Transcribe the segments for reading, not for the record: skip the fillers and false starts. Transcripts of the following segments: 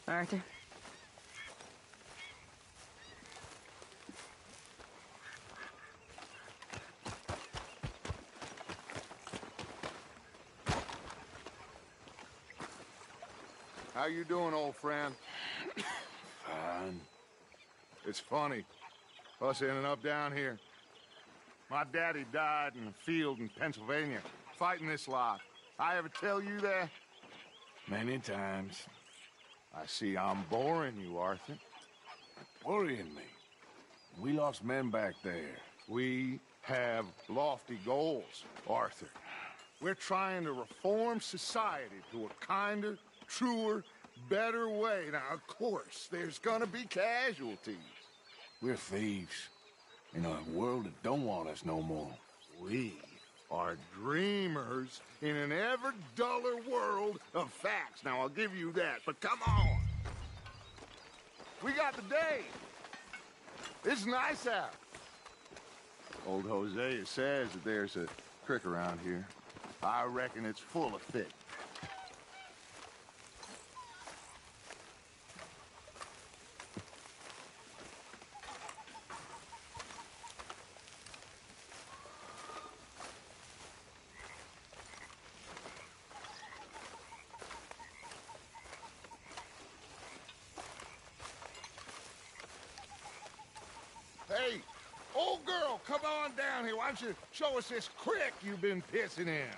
Arthur. How you doing, old friend? Fine. It's funny, us ending up down here. My daddy died in a field in Pennsylvania, fighting this lot. I ever tell you that? Many times. I see I'm boring you, Arthur. Worrying me. We lost men back there. We have lofty goals, Arthur. We're trying to reform society to a kinder, truer, better way. Now, of course, there's gonna be casualties. We're thieves. In a world that don't want us no more. We are dreamers in an ever duller world of facts. Now, I'll give you that, but come on. We got the day. It's nice out. Old Hosea says that there's a creek around here. I reckon it's full of fish. Hey, old girl, come on down here. Why don't you show us this creek you've been pissing in?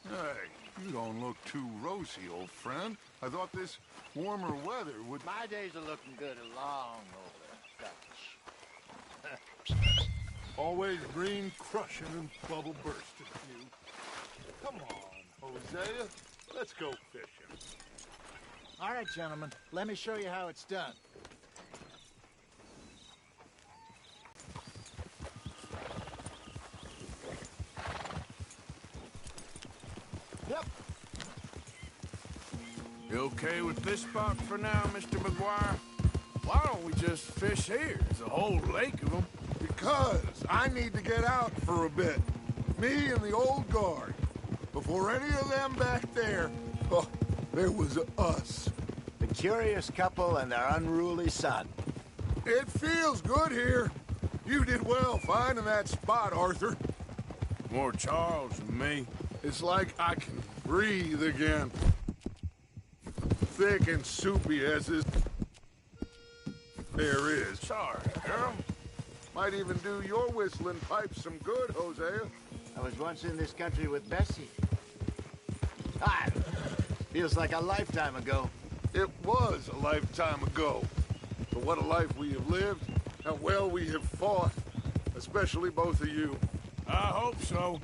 Hey, you don't look too rosy, old friend. I thought this warmer weather would... My days are looking good along over Dutch. Always green crushing and bubble bursting you. Come on, Hosea. Let's go fishing. All right, gentlemen. Let me show you how it's done. Yep. You okay with this spot for now, Mr. McGuire? Why don't we just fish here? There's a whole lake of them. Because I need to get out for a bit. Me and the old guard. Before any of them back there, oh, there was us. The curious couple and their unruly son. It feels good here. You did well finding that spot, Arthur. More Charles than me. It's like I can breathe again. Thick and soupy as this there is. Sorry, girl. Might even do your whistling pipes some good, Hosea. I was once in this country with Bessie. Feels like a lifetime ago. It was a lifetime ago. But what a life we have lived. How well we have fought. Especially both of you. I hope so.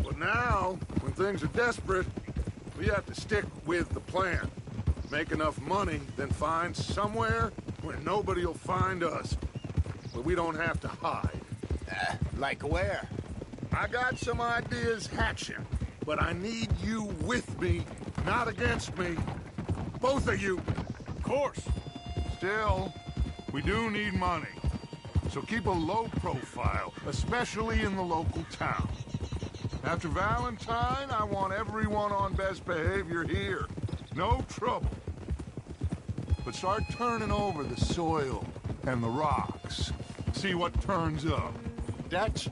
But now, when things are desperate, we have to stick with the plan. Make enough money, then find somewhere where nobody will find us. Where we don't have to hide. Like where? I got some ideas hatching, but I need you with me, not against me. Both of you. Of course. Still, we do need money. So keep a low profile, especially in the local town. After Valentine, I want everyone on best behavior here. No trouble. But start turning over the soil and the rocks. See what turns up. Dutch,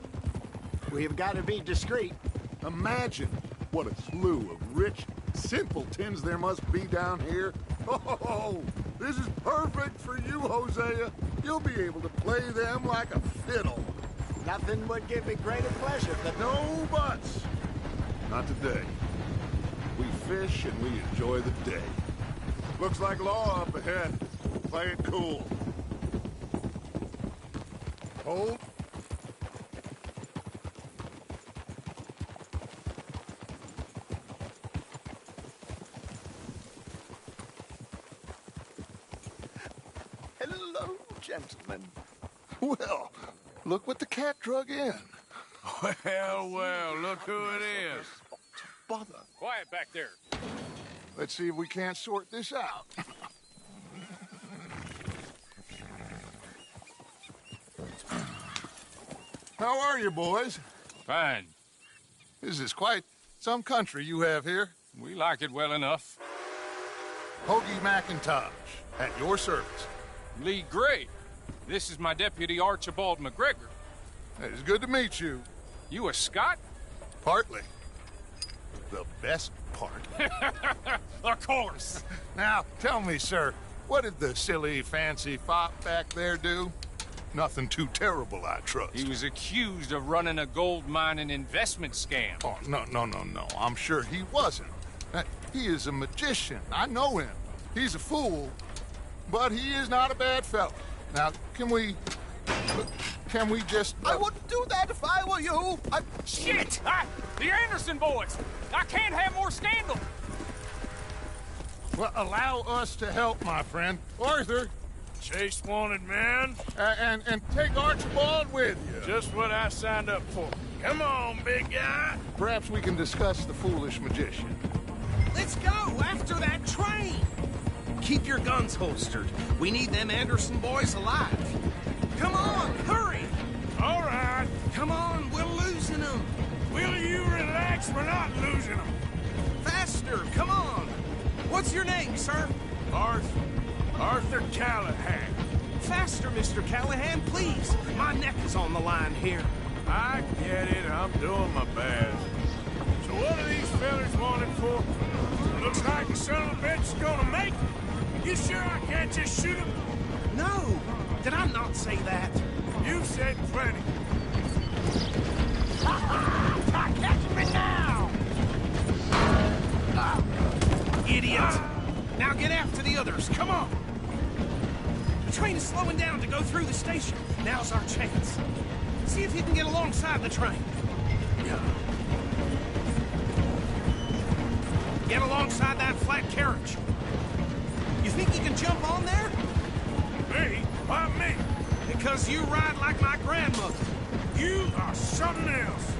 we've got to be discreet. Imagine what a slew of rich simpletons there must be down here. Oh, this is perfect for you, Hosea. You'll be able to play them like a fiddle. Nothing would give me greater pleasure than... No buts. Not today. We fish and we enjoy the day. Looks like law up ahead. Play it cool. Hold. Hello, gentlemen. Well, look what the cat drug in. Well, look who it is. Bother. Quiet back there. Let's see if we can't sort this out. How are you, boys? Fine. This is quite some country you have here. We like it well enough. Hoagie McIntosh, at your service. Lee Gray. This is my deputy Archibald McGregor. It's good to meet you. You a Scot? Partly. The best part. Of course. Now, tell me, sir, what did the silly, fancy fop back there do? Nothing too terrible, I trust. He was accused of running a gold mining investment scam. Oh, no. I'm sure he wasn't. He is a magician. I know him. He's a fool, but he is not a bad fellow. Now, can we just... I wouldn't do that if I were you. Shit! The Anderson boys! I can't have more scandal! Well, allow us to help, my friend. Arthur, Chase wanted man. and take Archibald with you. Just what I signed up for. Come on, big guy. Perhaps we can discuss the foolish magician. Let's go after that train. Keep your guns holstered. We need them Anderson boys alive. Come on, hurry. All right. Come on, we're losing them. Will you relax? We're not losing them. Faster, come on. What's your name, sir? Arthur Callahan. Faster, Mr. Callahan, please. My neck is on the line here. I get it. I'm doing my best. So what are these fellas wanted for? Looks like the son of a bitch is gonna make it. You sure I can't just shoot him? No, did I not say that? You said plenty. Catch me now! Idiot! Now get after the others, come on! The train is slowing down to go through the station. Now's our chance. See if you can get alongside the train. Get alongside that flat carriage. You think you can jump on there? Me? Why me? Because you ride like my grandmother. You are something else.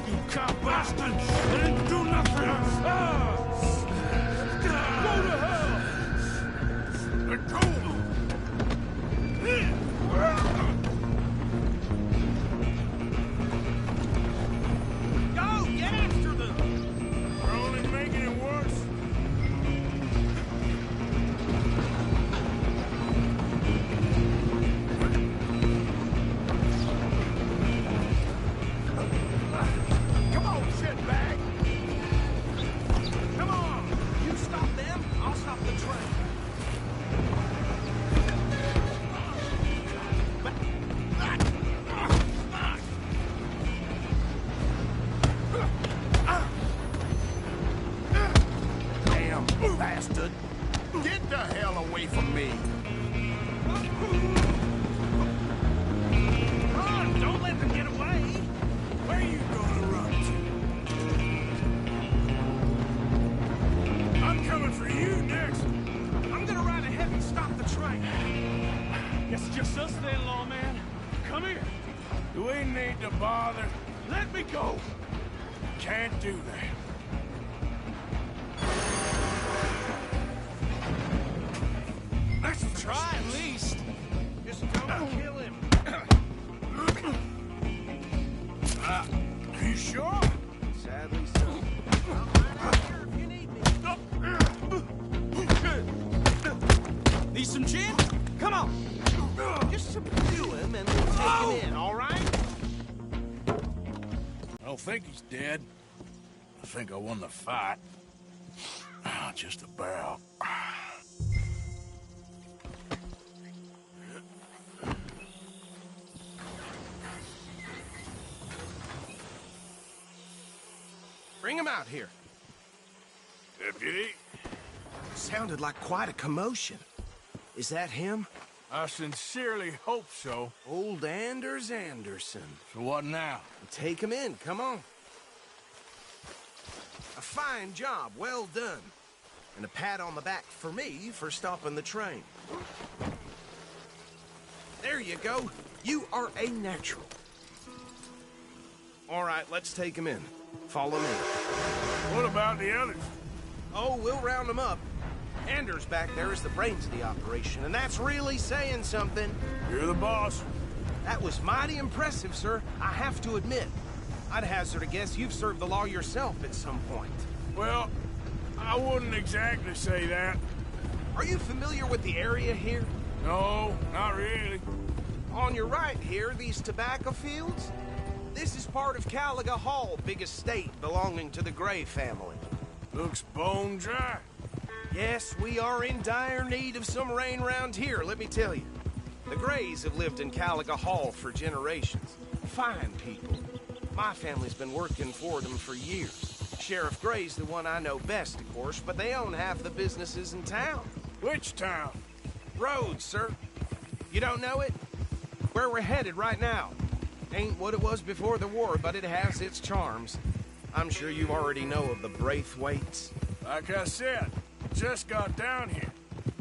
You cop bastard! I didn't do nothing! Go to hell! Let go! Go! Get after them! We're only making it worse. Come on, shitbag! Come on! You stop them, I'll stop the train. Damn bastard! Get the hell away from me! Come on, don't let them get away! Where you gonna run to? I'm coming for you next. I'm gonna ride ahead and stop the train. Guess it's just us then, lawman. Come here. Do we need to bother? Let me go. Can't do that. Let's try at least. Just don't kill him. You sure? Sadly so. I'll find out here if you need me. Need some gin? Come on. Just subdue him and we'll take him in, all right? I don't think he's dead. I think I won the fight. Just about. Bring him out here. Deputy, Sounded like quite a commotion. Is that him? I sincerely hope so. Old Anders Anderson. So what now? Take him in, come on. A fine job, well done. And a pat on the back for me for stopping the train. There you go. You are a natural. All right, let's take him in. Follow me. What about the others? Oh, we'll round them up. Anders back there is the brains of the operation, and that's really saying something. You're the boss. That was mighty impressive, sir. I have to admit. I'd hazard a guess you've served the law yourself at some point. Well, I wouldn't exactly say that. Are you familiar with the area here? No, not really. On your right here, these tobacco fields? This is part of Caliga Hall, big estate belonging to the Gray family. Looks bone dry. Yes, we are in dire need of some rain round here, let me tell you. The Grays have lived in Caliga Hall for generations. Fine people. My family's been working for them for years. Sheriff Gray's the one I know best, of course, but they own half the businesses in town. Which town? Rhodes, sir. You don't know it? Where we're headed right now. Ain't what it was before the war, but it has its charms. I'm sure you already know of the Braithwaites. Like I said, just got down here.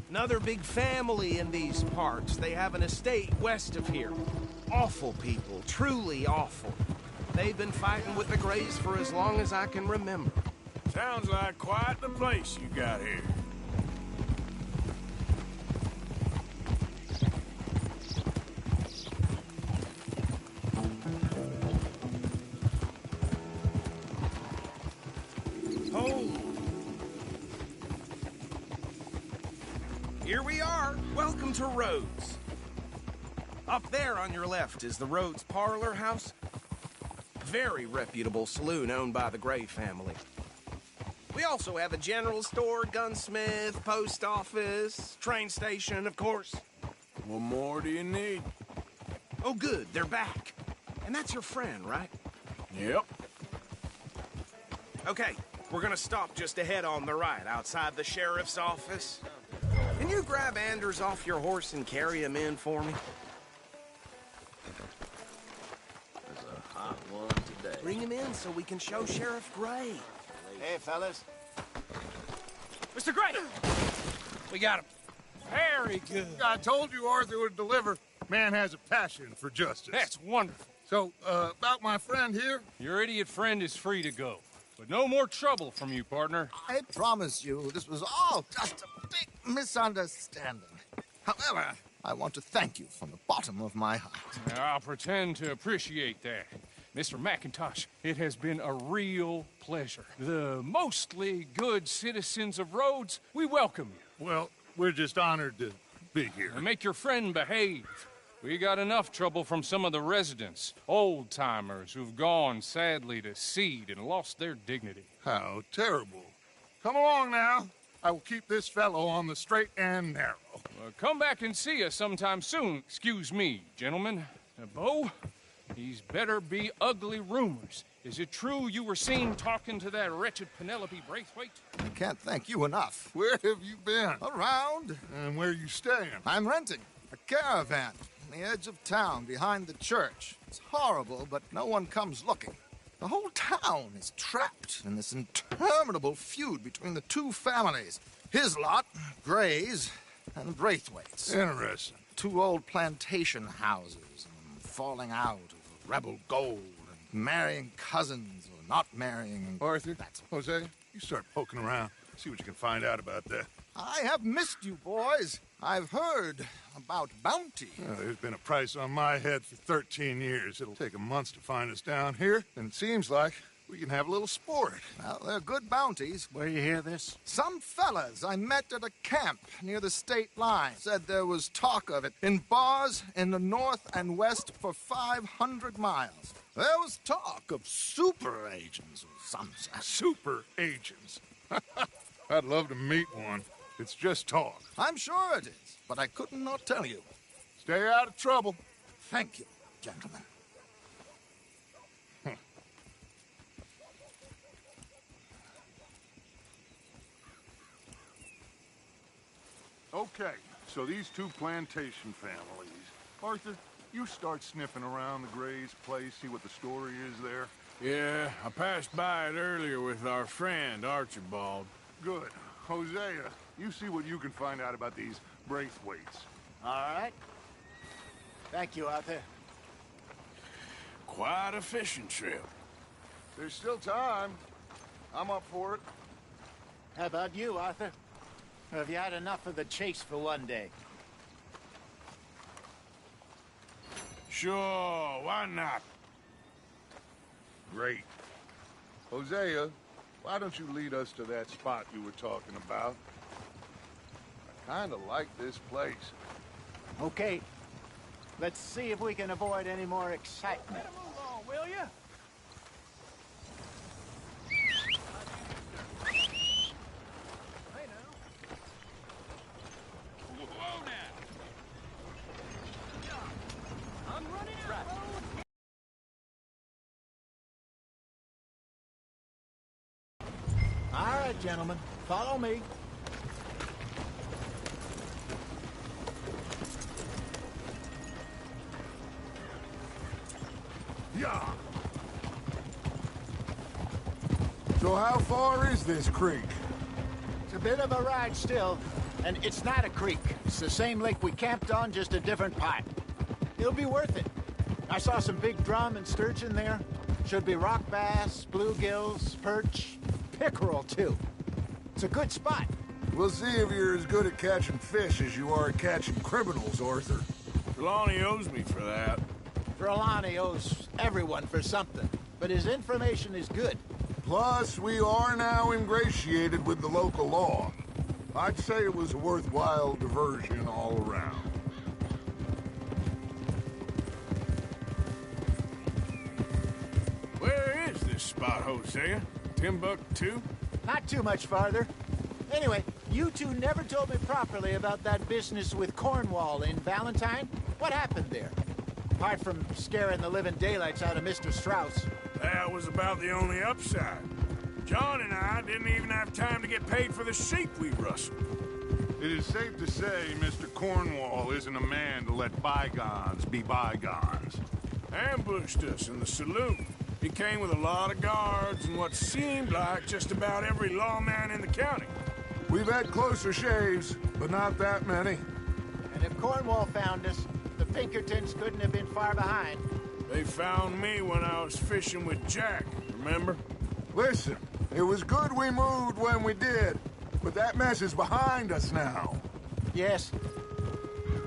Another big family in these parts. They have an estate west of here. Awful people, truly awful. They've been fighting with the Grays for as long as I can remember. Sounds like quite the place you got here. Oh! Here we are. Welcome to Rhodes. Up there on your left is the Rhodes Parlor House. Very reputable saloon owned by the Gray family. We also have a general store, gunsmith, post office, train station, of course. What more do you need? Oh, good, they're back. And that's your friend, right? Yep. Okay, we're gonna stop just ahead on the right, outside the sheriff's office. Can you grab Anders off your horse and carry him in for me? There's a hot one today. Bring him in so we can show Sheriff Gray. Hey, fellas. Mr. Gray! We got him. Very good. I told you Arthur would deliver. Man has a passion for justice. That's wonderful. So, about my friend here? Your idiot friend is free to go. But no more trouble from you, partner. I promise you, this was all just a big misunderstanding. However, I want to thank you from the bottom of my heart. I'll pretend to appreciate that. Mr. McIntosh, it has been a real pleasure. The mostly good citizens of Rhodes, we welcome you. Well, we're just honored to be here. And make your friend behave. We got enough trouble from some of the residents, old-timers who've gone, sadly, to seed and lost their dignity. How terrible. Come along now. I will keep this fellow on the straight and narrow. Come back and see us sometime soon. Excuse me, gentlemen. Bo, these better be ugly rumors. Is it true you were seen talking to that wretched Penelope Braithwaite? I can't thank you enough. Where have you been? Around. And where you staying? I'm renting a caravan on the edge of town behind the church. It's horrible, but no one comes looking. The whole town is trapped in this interminable feud between the two families. His lot, Gray's, and the Braithwaites. Interesting. Two old plantation houses, and falling out of rebel gold, and marrying cousins or not marrying. Arthur, That's Jose, you start poking around. See what you can find out about that. I have missed you, boys. I've heard about bounty. There's been a price on my head for 13 years. It'll take a month to find us down here, and it seems like we can have a little sport. Well, they're good bounties. Where you hear this? Some fellas I met at a camp near the state line said there was talk of it in bars in the north and west for 500 miles. There was talk of super agents or some such. Super agents. I'd love to meet one. It's just talk. I'm sure it is, but I could not tell you. Stay out of trouble. Thank you, gentlemen. Okay, so these two plantation families. Arthur, you start sniffing around the Gray's place, see what the story is there. Yeah, I passed by it earlier with our friend, Archibald. Good. Hosea, you see what you can find out about these Braithwaites. All right. Thank you, Arthur. Quite a fishing trip. There's still time. I'm up for it. How about you, Arthur? Or have you had enough of the chase for one day? Sure, why not? Great. Hosea, why don't you lead us to that spot you were talking about? I kinda like this place. Okay. Let's see if we can avoid any more excitement. Better move on, will ya? Hey now. Whoa now. I'm running out. All right, gentlemen. Follow me. Yeah. So how far is this creek? It's a bit of a ride still, and it's not a creek. It's the same lake we camped on, just a different part. It'll be worth it. I saw some big drum and sturgeon there. Should be rock bass, bluegills, perch, pickerel, too. It's a good spot. We'll see if you're as good at catching fish as you are at catching criminals, Arthur. Trelawney owes me for that. Trelawney owes everyone for something, but his information is good. Plus, we are now ingratiated with the local law. I'd say it was a worthwhile diversion all around. Where is this spot, Hosea? Timbuktu? Not too much farther. Anyway, you two never told me properly about that business with Cornwall in Valentine. What happened there? Apart from scaring the living daylights out of Mr. Strauss. That was about the only upside. John and I didn't even have time to get paid for the sheep we rustled. It is safe to say Mr. Cornwall isn't a man to let bygones be bygones. Ambushed us in the saloon. He came with a lot of guards and what seemed like just about every lawman in the county. We've had closer shaves, but not that many. And if Cornwall found us, the Pinkertons couldn't have been far behind. They found me when I was fishing with Jack, remember? Listen, it was good we moved when we did, but that mess is behind us now. Yes.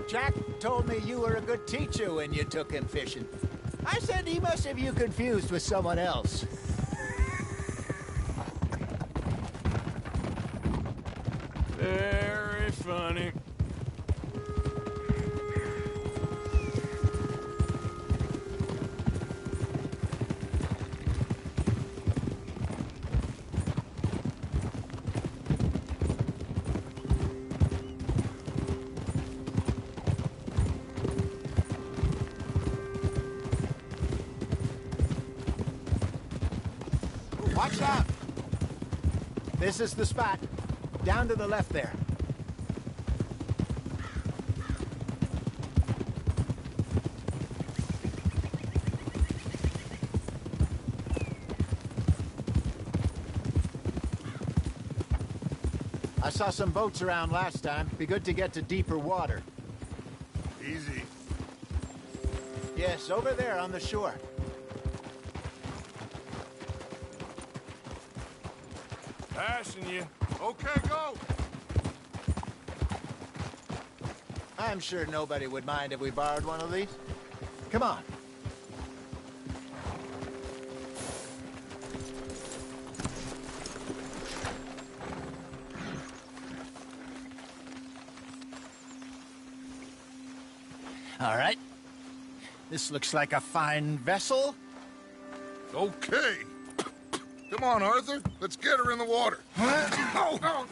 Jack told me you were a good teacher when you took him fishing. I said he must have you confused with someone else. Very funny. Watch out! This is the spot. Down to the left there. I saw some boats around last time. Be good to get to deeper water. Easy. Yes, over there on the shore. Passing you. Okay, go! I'm sure nobody would mind if we borrowed one of these. Come on. All right. This looks like a fine vessel. Okay. Come on, Arthur. Let's get her in the water. Oh.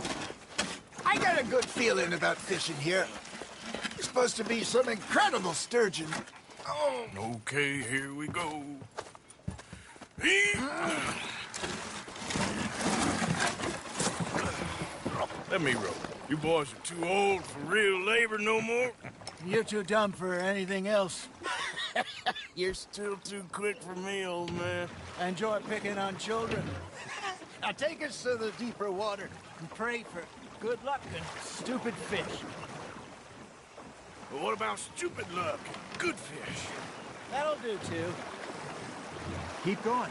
I got a good feeling about fishing here. It's supposed to be some incredible sturgeon. Oh. Okay, here we go. Let me row. You boys are too old for real labor no more. You're too dumb for anything else. You're still too quick for me, old man. I enjoy picking on children. Now take us to the deeper water and pray for good luck and stupid fish. But what about stupid luck and good fish? That'll do, too. Keep going.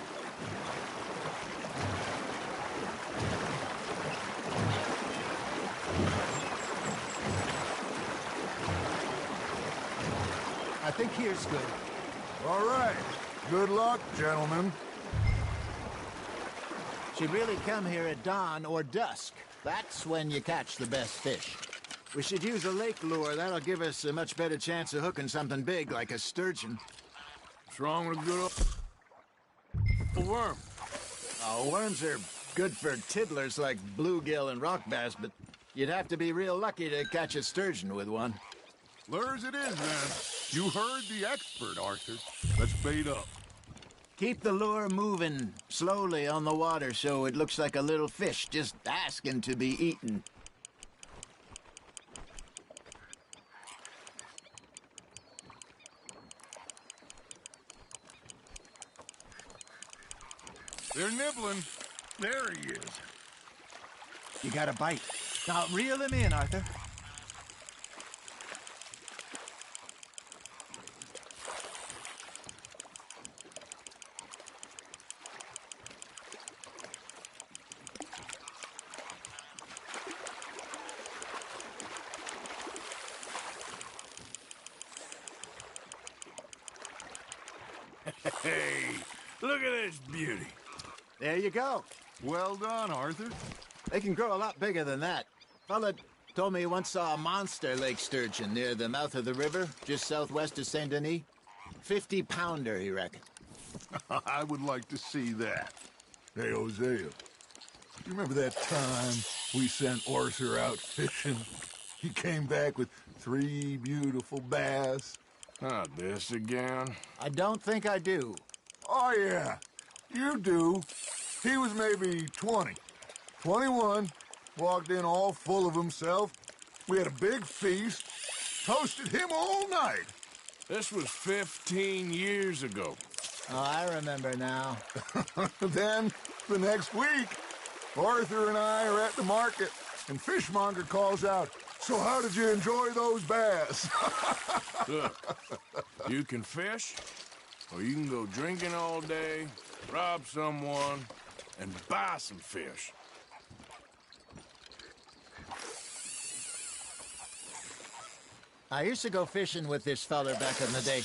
I think here's good. All right. Good luck, gentlemen. Should really come here at dawn or dusk. That's when you catch the best fish. We should use a lake lure. That'll give us a much better chance of hooking something big like a sturgeon. What's wrong with a good old worm? Oh, worms are good for tiddlers like bluegill and rock bass, but you'd have to be real lucky to catch a sturgeon with one. Lures it is, then. You heard the expert, Arthur. Let's bait up. Keep the lure moving slowly on the water so it looks like a little fish just asking to be eaten. They're nibbling. There he is. You got a bite. Now reel him in, Arthur. Hey, look at this beauty. There you go. Well done, Arthur. They can grow a lot bigger than that. Fella told me he once saw a monster lake sturgeon near the mouth of the river, just southwest of Saint Denis. 50-pounder, he reckoned. I would like to see that. Hey, Hosea, you remember that time we sent Arthur out fishing? He came back with 3 beautiful bass. Not this again. I don't think I do. Oh, yeah, you do. He was maybe 20, 21, walked in all full of himself. We had a big feast, toasted him all night. This was 15 years ago. Oh, I remember now. Then, the next week, Arthur and I are at the market, and Fishmonger calls out, "So how did you enjoy those bass?" Look, you can fish, or you can go drinking all day, rob someone, and buy some fish. I used to go fishing with this feller back in the day.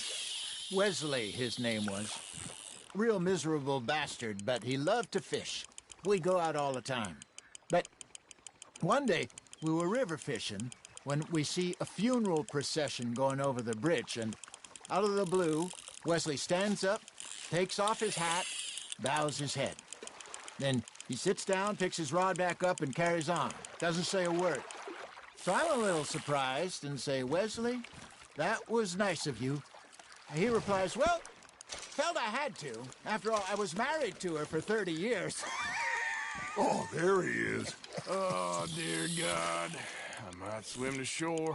Wesley, his name was. Real miserable bastard, but he loved to fish. We'd go out all the time. But one day, we were river fishing when we see a funeral procession going over the bridge, and out of the blue, Wesley stands up, takes off his hat, bows his head. Then he sits down, picks his rod back up, and carries on. Doesn't say a word. So I'm a little surprised and say, "Wesley, that was nice of you." He replies, "Well, felt I had to. After all, I was married to her for 30 years. Oh, there he is. Oh, dear God. I might swim to shore.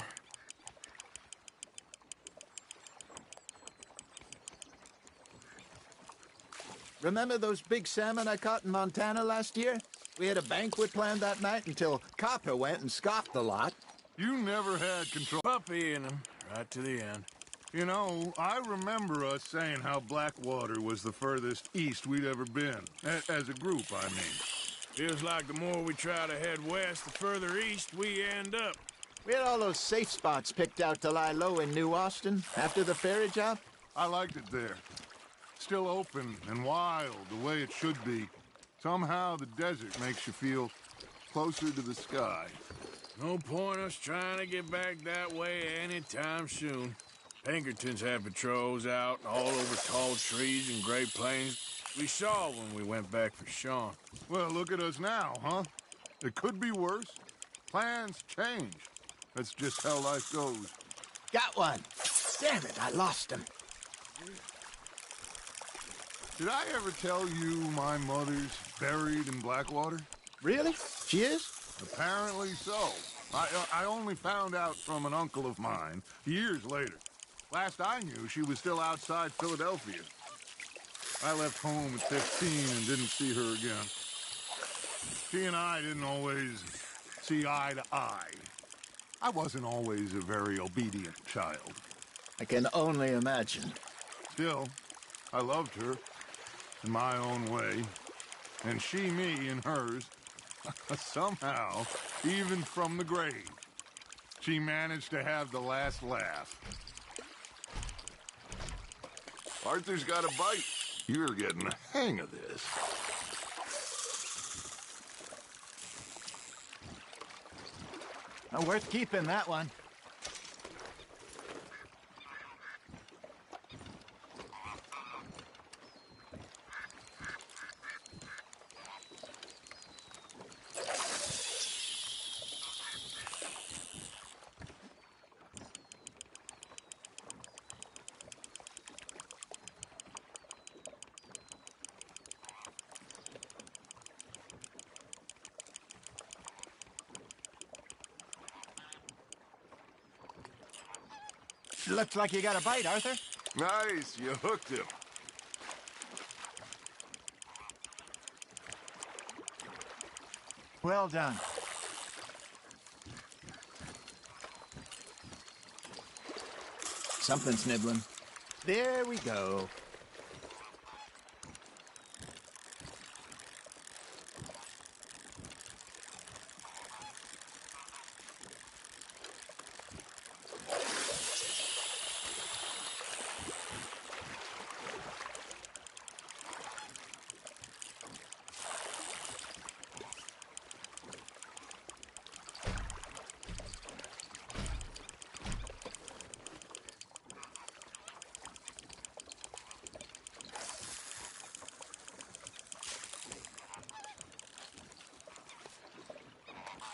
Remember those big salmon I caught in Montana last year? We had a banquet planned that night until Copper went and scoffed the lot. You never had control. Puppy in him, right to the end. You know, I remember us saying how Blackwater was the furthest east we'd ever been. As a group, I mean. Feels like the more we try to head west, the further east we end up. We had all those safe spots picked out to lie low in New Austin after the ferry job. I liked it there. Still open and wild, the way it should be. Somehow the desert makes you feel closer to the sky. No point us trying to get back that way anytime soon. Pinkertons had patrols out all over tall trees and Great Plains. We saw when we went back for Sean. Well, look at us now, huh? It could be worse. Plans change. That's just how life goes. Got one. Damn it, I lost him. Did I ever tell you my mother's buried in Blackwater? Really? She is? Apparently so. I only found out from an uncle of mine years later. Last I knew, she was still outside Philadelphia. I left home at 15 and didn't see her again. She and I didn't always see eye to eye. I wasn't always a very obedient child. I can only imagine. Still, I loved her in my own way, and she me in hers. Somehow, even from the grave, she managed to have the last laugh. Arthur's got a bite. You're getting the hang of this. Worth keeping, that one. Looks like you got a bite, Arthur. Nice, you hooked him. Well done. Something's nibbling. There we go.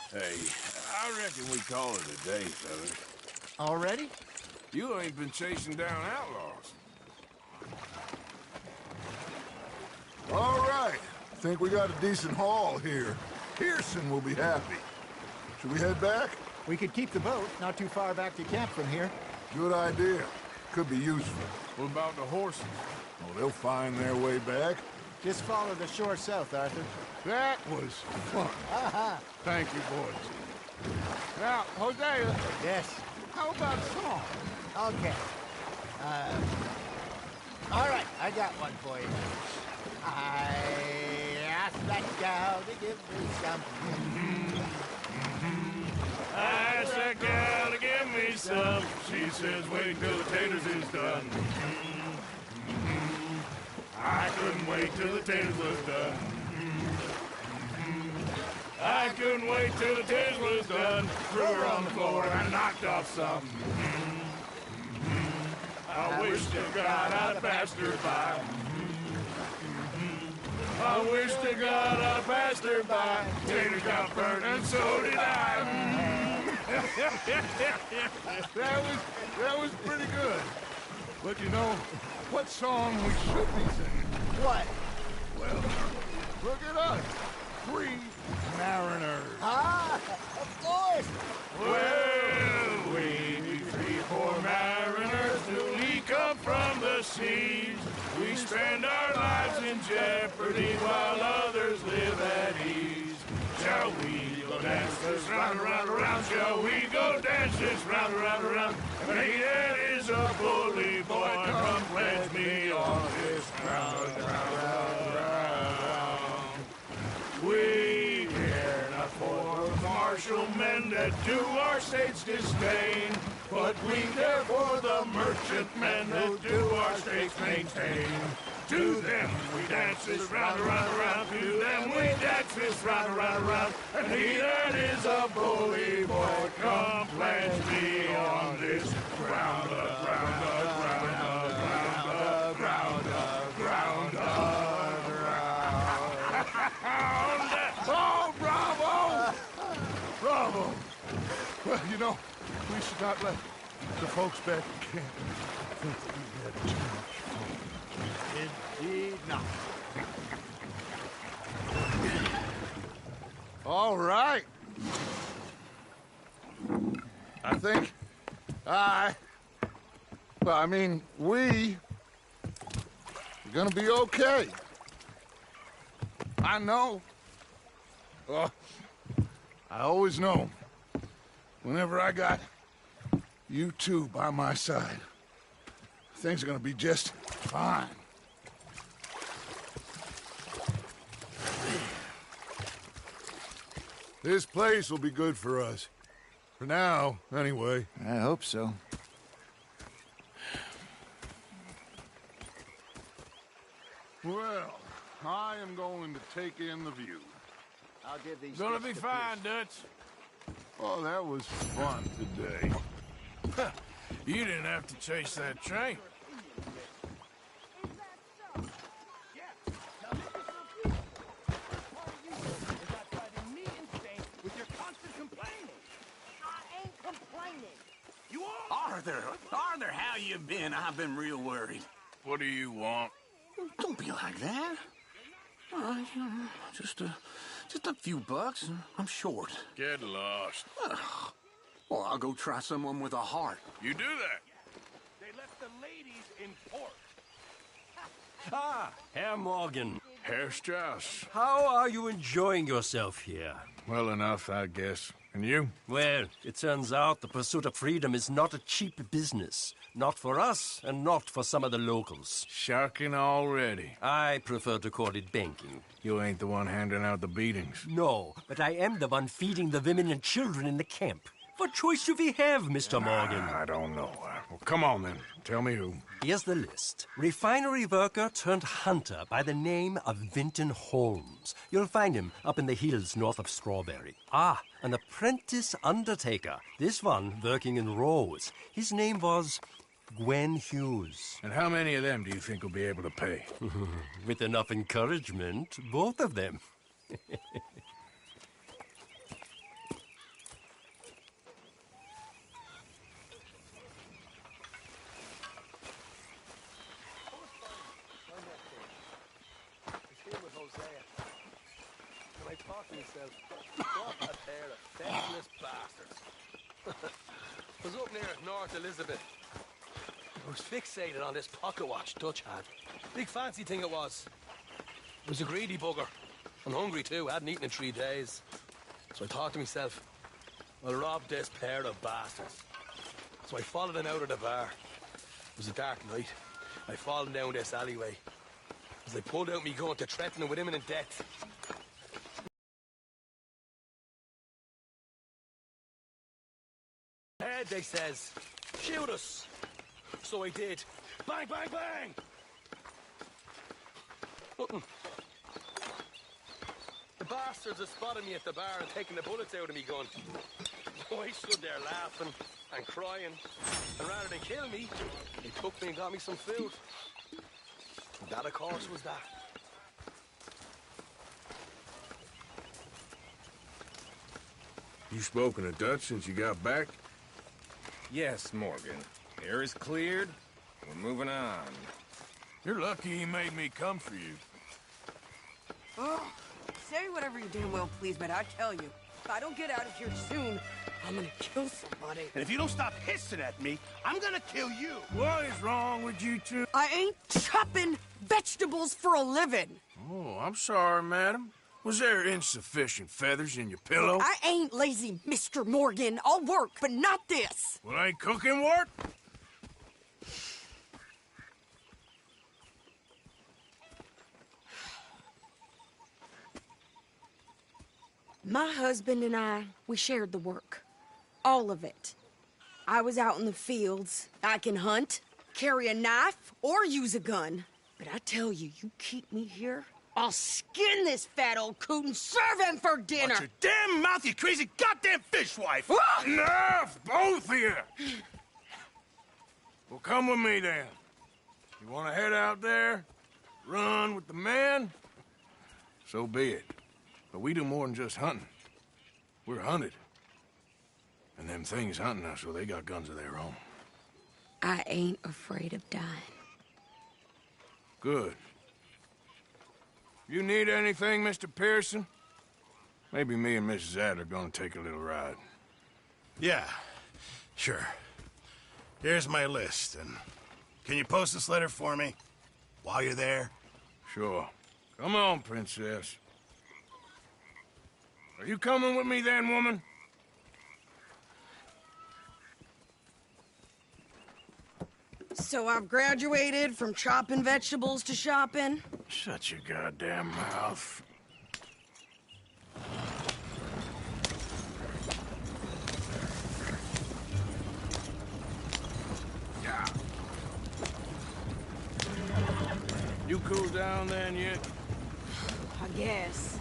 Hey, I reckon we call it a day, fellas. Already? You ain't been chasing down outlaws. All right. Think we got a decent haul here. Pearson will be happy. Should we head back? We could keep the boat not too far back to camp from here. Good idea. Could be useful. What about the horses? Oh, they'll find their way back. Just follow the shore south, Arthur. That was fun. Thank you, boys. Now, Hosea, Yes. how about a song? Okay. All right, I got one for you. I asked that gal to give me some. I asked that gal to give me some. She says, wait till the taters is done. I couldn't wait till the taters was done. I couldn't wait till the taters was done. Threw her on the floor and I knocked off some. I wish to God I'd passed her by. I wish to God I passed her by. Taters got burnt and so did I. That was pretty good. But you know, what song we should be singing? What? Well, look at us. Free mariners. Ah, of course. Well, we three poor mariners newly come from the seas. We spend our lives in jeopardy while others live at ease. Shall we go dance this round, around, around? Shall we go dance this round, around, around? And he that is a bully boy, come pledge me on this ground, round, round, round. We care not for the martial men that do our state's disdain, but we care for the merchantmen that do our state's maintain. To them we dance this round, around, around. To them we dance this round, around, around. And he that is a bully boy, come pledge me on this ground, ground, ground, ground, ground, ground, ground. Oh, bravo! Bravo! Well, you know, we should not let the folks back in camp think that we had too much fun. Indeed not. All right. I think we are gonna be okay. I know. I always know. Whenever I got you two by my side, things are gonna be just fine. This place will be good for us. For now, anyway. I hope so. Well, I am going to take in the view. I'll give these Gonna gifts be to fine, Pierce. Dutch. Oh, that was fun today. You didn't have to chase that train. Arthur, how you been? I've been real worried. What do you want? Don't be like that. All right, just a few bucks, and I'm short. Get lost. Well, I'll go try someone with a heart. You do that. They left the ladies in port. Ah, Herr Morgan. Herr Strauss. How are you enjoying yourself here? Well enough, I guess. And you? Well, it turns out the pursuit of freedom is not a cheap business. Not for us, and not for some of the locals. Sharking already. I prefer to call it banking. You ain't the one handing out the beatings. No, but I am the one feeding the women and children in the camp. What choice do we have, Mr. Morgan? I don't know. Well, come on, then. Tell me who. Here's the list. Refinery worker turned hunter by the name of Vinton Holmes. You'll find him up in the hills north of Strawberry. Ah, an apprentice undertaker. This one working in rows. His name was Gwen Hughes. And how many of them do you think will be able to pay? With enough encouragement, both of them. Was up near North Elizabeth. I was fixated on this pocket watch Dutch had. Big fancy thing it was. It was a greedy bugger. And hungry too, hadn't eaten in 3 days. So I thought to myself, I'll rob this pair of bastards. So I followed them out of the bar. It was a dark night. I followed down this alleyway. As I pulled out me gun to threaten them with imminent death. Head, they says. Shoot us. So I did. Bang, bang, bang! Nothing. The bastards had spotted me at the bar and taken the bullets out of me gun. So I stood there laughing and crying. And rather than kill me, they took me and got me some food. And that, of course, was that. You spoken to Dutch since you got back? Yes, Morgan. Air is cleared. We're moving on. You're lucky he made me come for you. Oh, say whatever you damn well please, but I tell you, if I don't get out of here soon, I'm gonna kill somebody. And if you don't stop hissing at me, I'm gonna kill you. What is wrong with you two? I ain't chopping vegetables for a living. Oh, I'm sorry, madam. Was there insufficient feathers in your pillow? I ain't lazy, Mr. Morgan. I'll work, but not this. Well, ain't cooking work? My husband and I, we shared the work. All of it. I was out in the fields. I can hunt, carry a knife, or use a gun. But I tell you, you keep me here, I'll skin this fat old coot and serve him for dinner. Watch your damn mouth, you crazy goddamn fishwife! Enough, both of you! Well, come with me, then. You want to head out there, run with the men? So be it. But we do more than just hunting. We're hunted. And them things hunting us, well, they got guns of their own. I ain't afraid of dying. Good. You need anything, Mr. Pearson? Maybe me and Mrs. Adler are gonna take a little ride. Yeah, sure. Here's my list, and can you post this letter for me while you're there? Sure. Come on, Princess. Are you coming with me then, woman? So I've graduated from chopping vegetables to shopping? Shut your goddamn mouth. Yeah. You cool down then yet? I guess.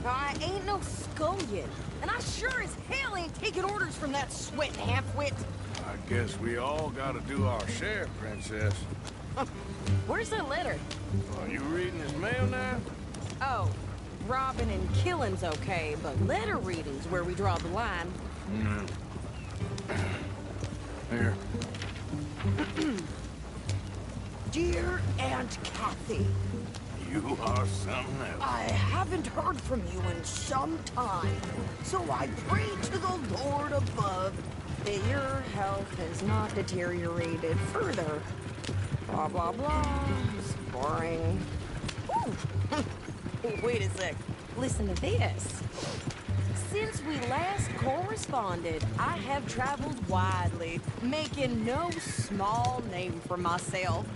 I ain't no scullion. And I sure as hell ain't taking orders from that sweating half-wit. I guess we all gotta do our share, Princess. Where's that letter? Are you reading his mail now? Oh, robbing and killing's okay, but letter reading's where we draw the line. Here. Dear Aunt Kathy, You are something else. I haven't heard from you in some time, so I pray to the Lord above that your health has not deteriorated further. Blah, blah, blah. It's boring. Ooh. Wait a sec. Listen to this. Since we last corresponded, I have traveled widely, making no small name for myself.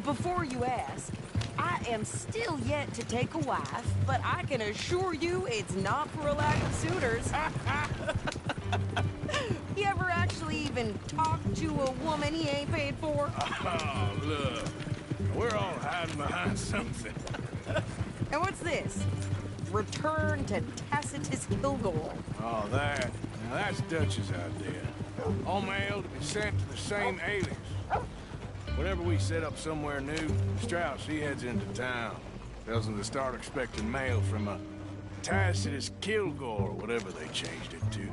Before you ask, I am still yet to take a wife, but I can assure you it's not for a lack of suitors. You ever actually even talk to a woman he ain't paid for? Oh, look. We're all hiding behind something. And what's this? Return to Tacitus Kilgore. Oh, that. Now, that's Dutch's idea. All mail to be sent to the same alias. Whenever we set up somewhere new, Strauss, he heads into town. Tells them to start expecting mail from a Tacitus Kilgore, or whatever they changed it to.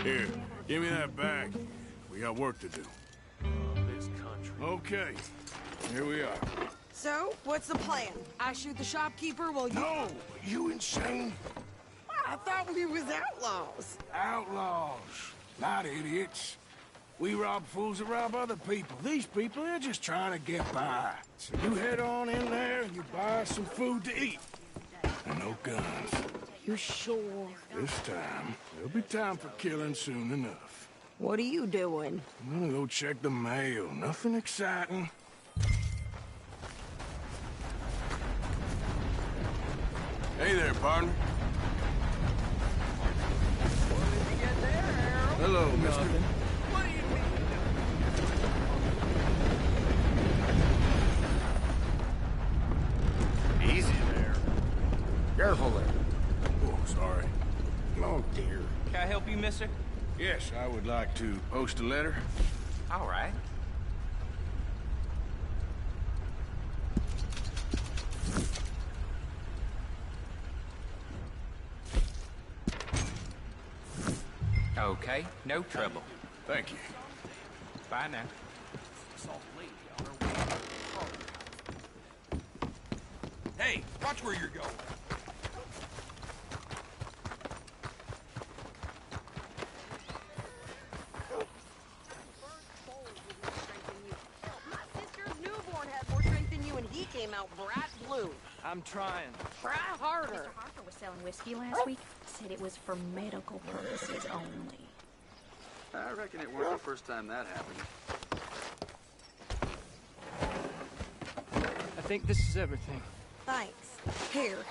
Here, give me that bag. We got work to do. This country. Okay, here we are. So, what's the plan? I shoot the shopkeeper while you... No! You insane? I thought we was outlaws. Outlaws, not idiots. We rob fools that rob other people. These people, they're just trying to get by. So you head on in there and you buy some food to eat. And no guns. You sure? This time, there'll be time for killing soon enough. What are you doing? I'm gonna go check the mail. Nothing exciting. Hey there, partner. What did you get there, Harold? Hello, mister. What do you mean? Easy there. Careful there. Oh, sorry. Oh, dear. Can I help you, mister? Yes, I would like to post a letter. All right. Okay, no trouble. Thank you. Bye now. Hey, watch where you're going. My sister's newborn had more strength than you, and he came out bright blue. I'm trying. Try harder. Mr. Harper was selling whiskey last week. Said it was for medical purposes only. I reckon it weren't the first time that happened. I think this is everything. Thanks. Here,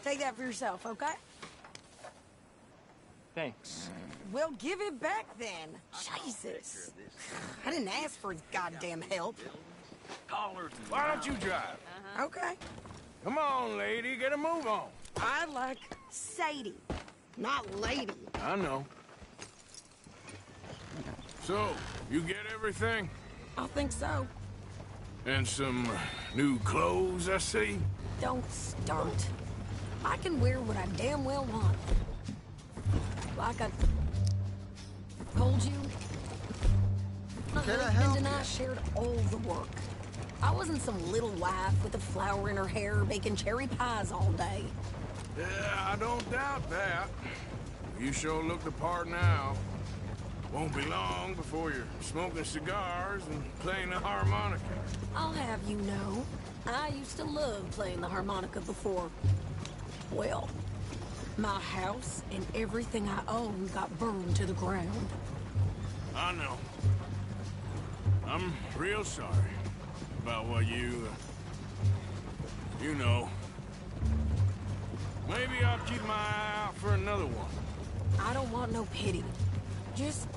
take that for yourself, okay? Thanks. Well, give it back then. Jesus. I didn't ask for his goddamn help. Why don't you drive? Okay. Come on, lady, get a move on. I like Sadie, not lady. I know. So, you get everything? I think so. And some new clothes, I see? Don't start. I can wear what I damn well want. Like I told you, my husband and I shared all the work. I wasn't some little wife with a flower in her hair baking cherry pies all day. Yeah, I don't doubt that. You sure look the part now. Won't be long before you're smoking cigars and playing the harmonica. I'll have you know, I used to love playing the harmonica before. Well, my house and everything I own got burned to the ground. I know. I'm real sorry about what you know. Maybe I'll keep my eye out for another one. I don't want no pity. Just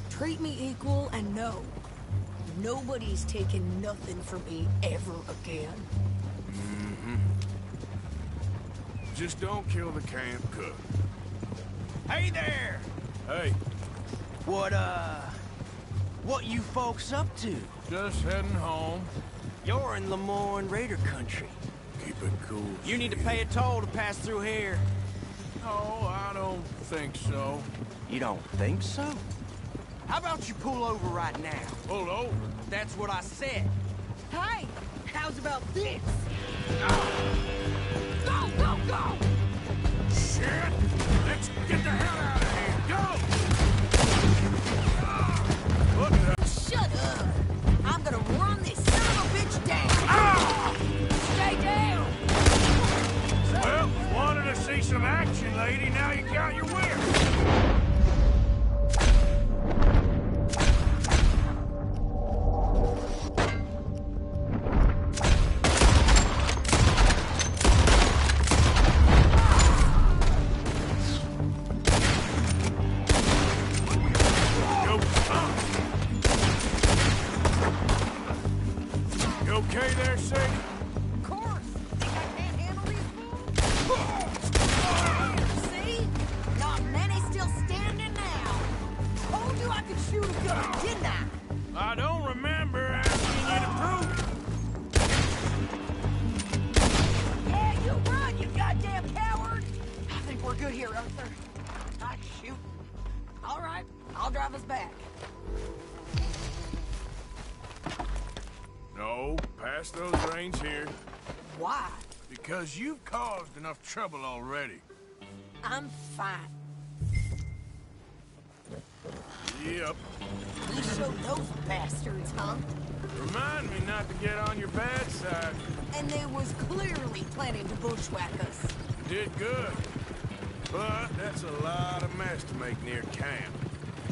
treat me equal and know nobody's taking nothing from me ever again. Just don't kill the camp cook. Hey there! Hey. What you folks up to? Just heading home. You're in Lemoyne Raider country. Keep it cool. You need to pay a toll to pass through here. No, I don't think so. You don't think so? How about you pull over right now? Pull over? That's what I said. Hey, how's about this? Go, go, go! Shit! Let's get the hell out of here! Go! Look at that! Shut up! I'm gonna run this son of a bitch down! Stay down! Well, wanted to see some action, lady. Now you got your whip. Okay there, Sadie? Of course! Think I can't handle these fools? See? Not many still standing now. Told you I could shoot a gun, didn't I? I don't remember asking you to prove it. Yeah, you run, you goddamn coward! I think we're good here, Arthur. I shoot. All right, I'll drive us back. No, pass those reins here. Why? Because you've caused enough trouble already. I'm fine. Yep. We showed those bastards, huh? Remind me not to get on your bad side. And they was clearly planning to bushwhack us. You did good. But that's a lot of mess to make near camp.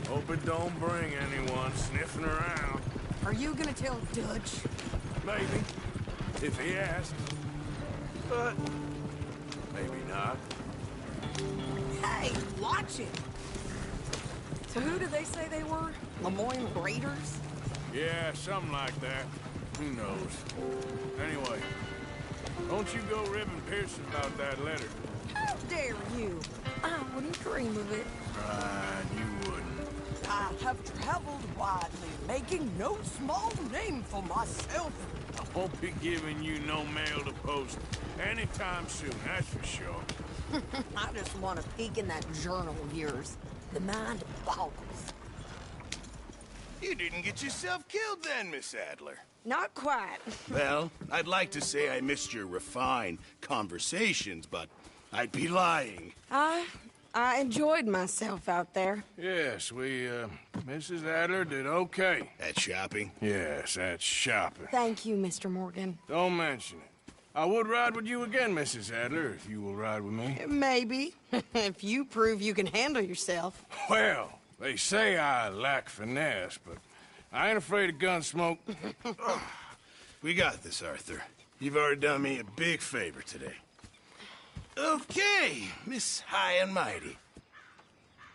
Hope it don't bring anyone sniffing around. Are you gonna tell Dutch? Maybe. If he asks. But maybe not. Hey, watch it! So who did they say they were? Lemoyne Raiders? Yeah, something like that. Who knows? Anyway, don't you go ribbing Pearson about that letter. How dare you? I wouldn't dream of it. Right, you wouldn't. I have traveled widely, making no small name for myself. I won't be giving you no mail to post anytime soon, that's for sure. I just want to peek in that journal of yours. The mind boggles. You didn't get yourself killed then, Miss Adler. Not quite. Well, I'd like to say I missed your refined conversations, but I'd be lying. I enjoyed myself out there. Yes, Mrs. Adler did okay. At shopping? Yes, that's shopping. Thank you, Mr. Morgan. Don't mention it. I would ride with you again, Mrs. Adler, if you will ride with me. Maybe. If you prove you can handle yourself. Well, they say I lack finesse, but I ain't afraid of gun smoke. We got this, Arthur. You've already done me a big favor today. Okay, Miss High and Mighty.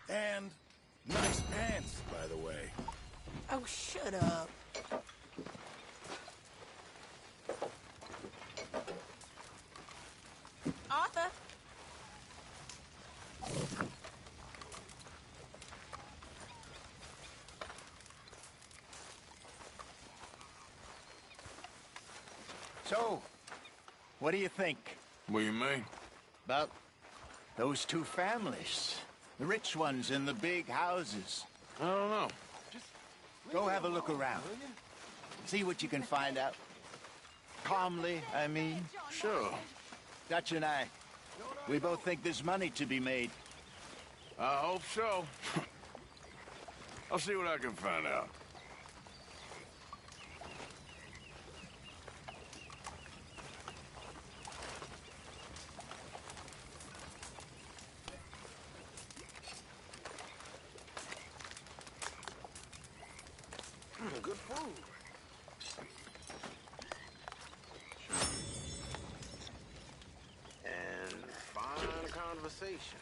And nice pants, by the way. Oh, shut up. Arthur? So, what do you think? What do you mean? About those two families. The rich ones in the big houses. I don't know. Just go have a look around. See what you can find out. Calmly, I mean. Sure. Dutch and I, we both think there's money to be made. I hope so. I'll see what I can find out. Good food. And fine conversation.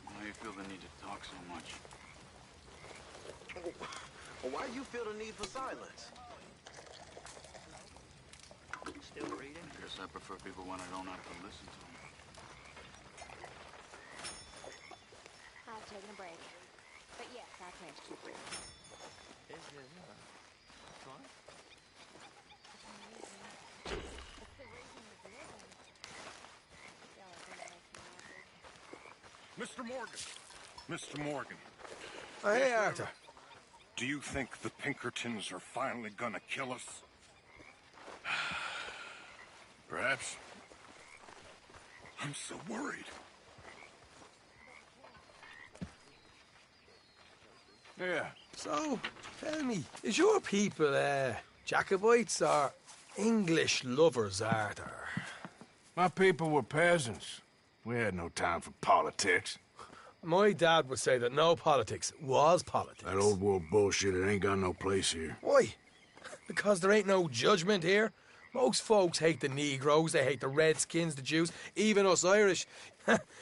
Why do you feel the need to talk so much? Well, why do you feel the need for silence? Still reading? guess I prefer people when I don't have to listen to them. I've taken a break. But yes, I plan to keep reading. Mr. Morgan! Mr. Morgan. Oh, hey, Arthur. Do you think the Pinkertons are finally gonna kill us? Perhaps. I'm so worried. Yeah. So, tell me, is your people, Jacobites or English lovers, Arthur? My people were peasants. We had no time for politics. My dad would say that no politics was politics. That old world bullshit, it ain't got no place here. Why? Because there ain't no judgment here. Most folks hate the Negroes, they hate the Redskins, the Jews, even us Irish.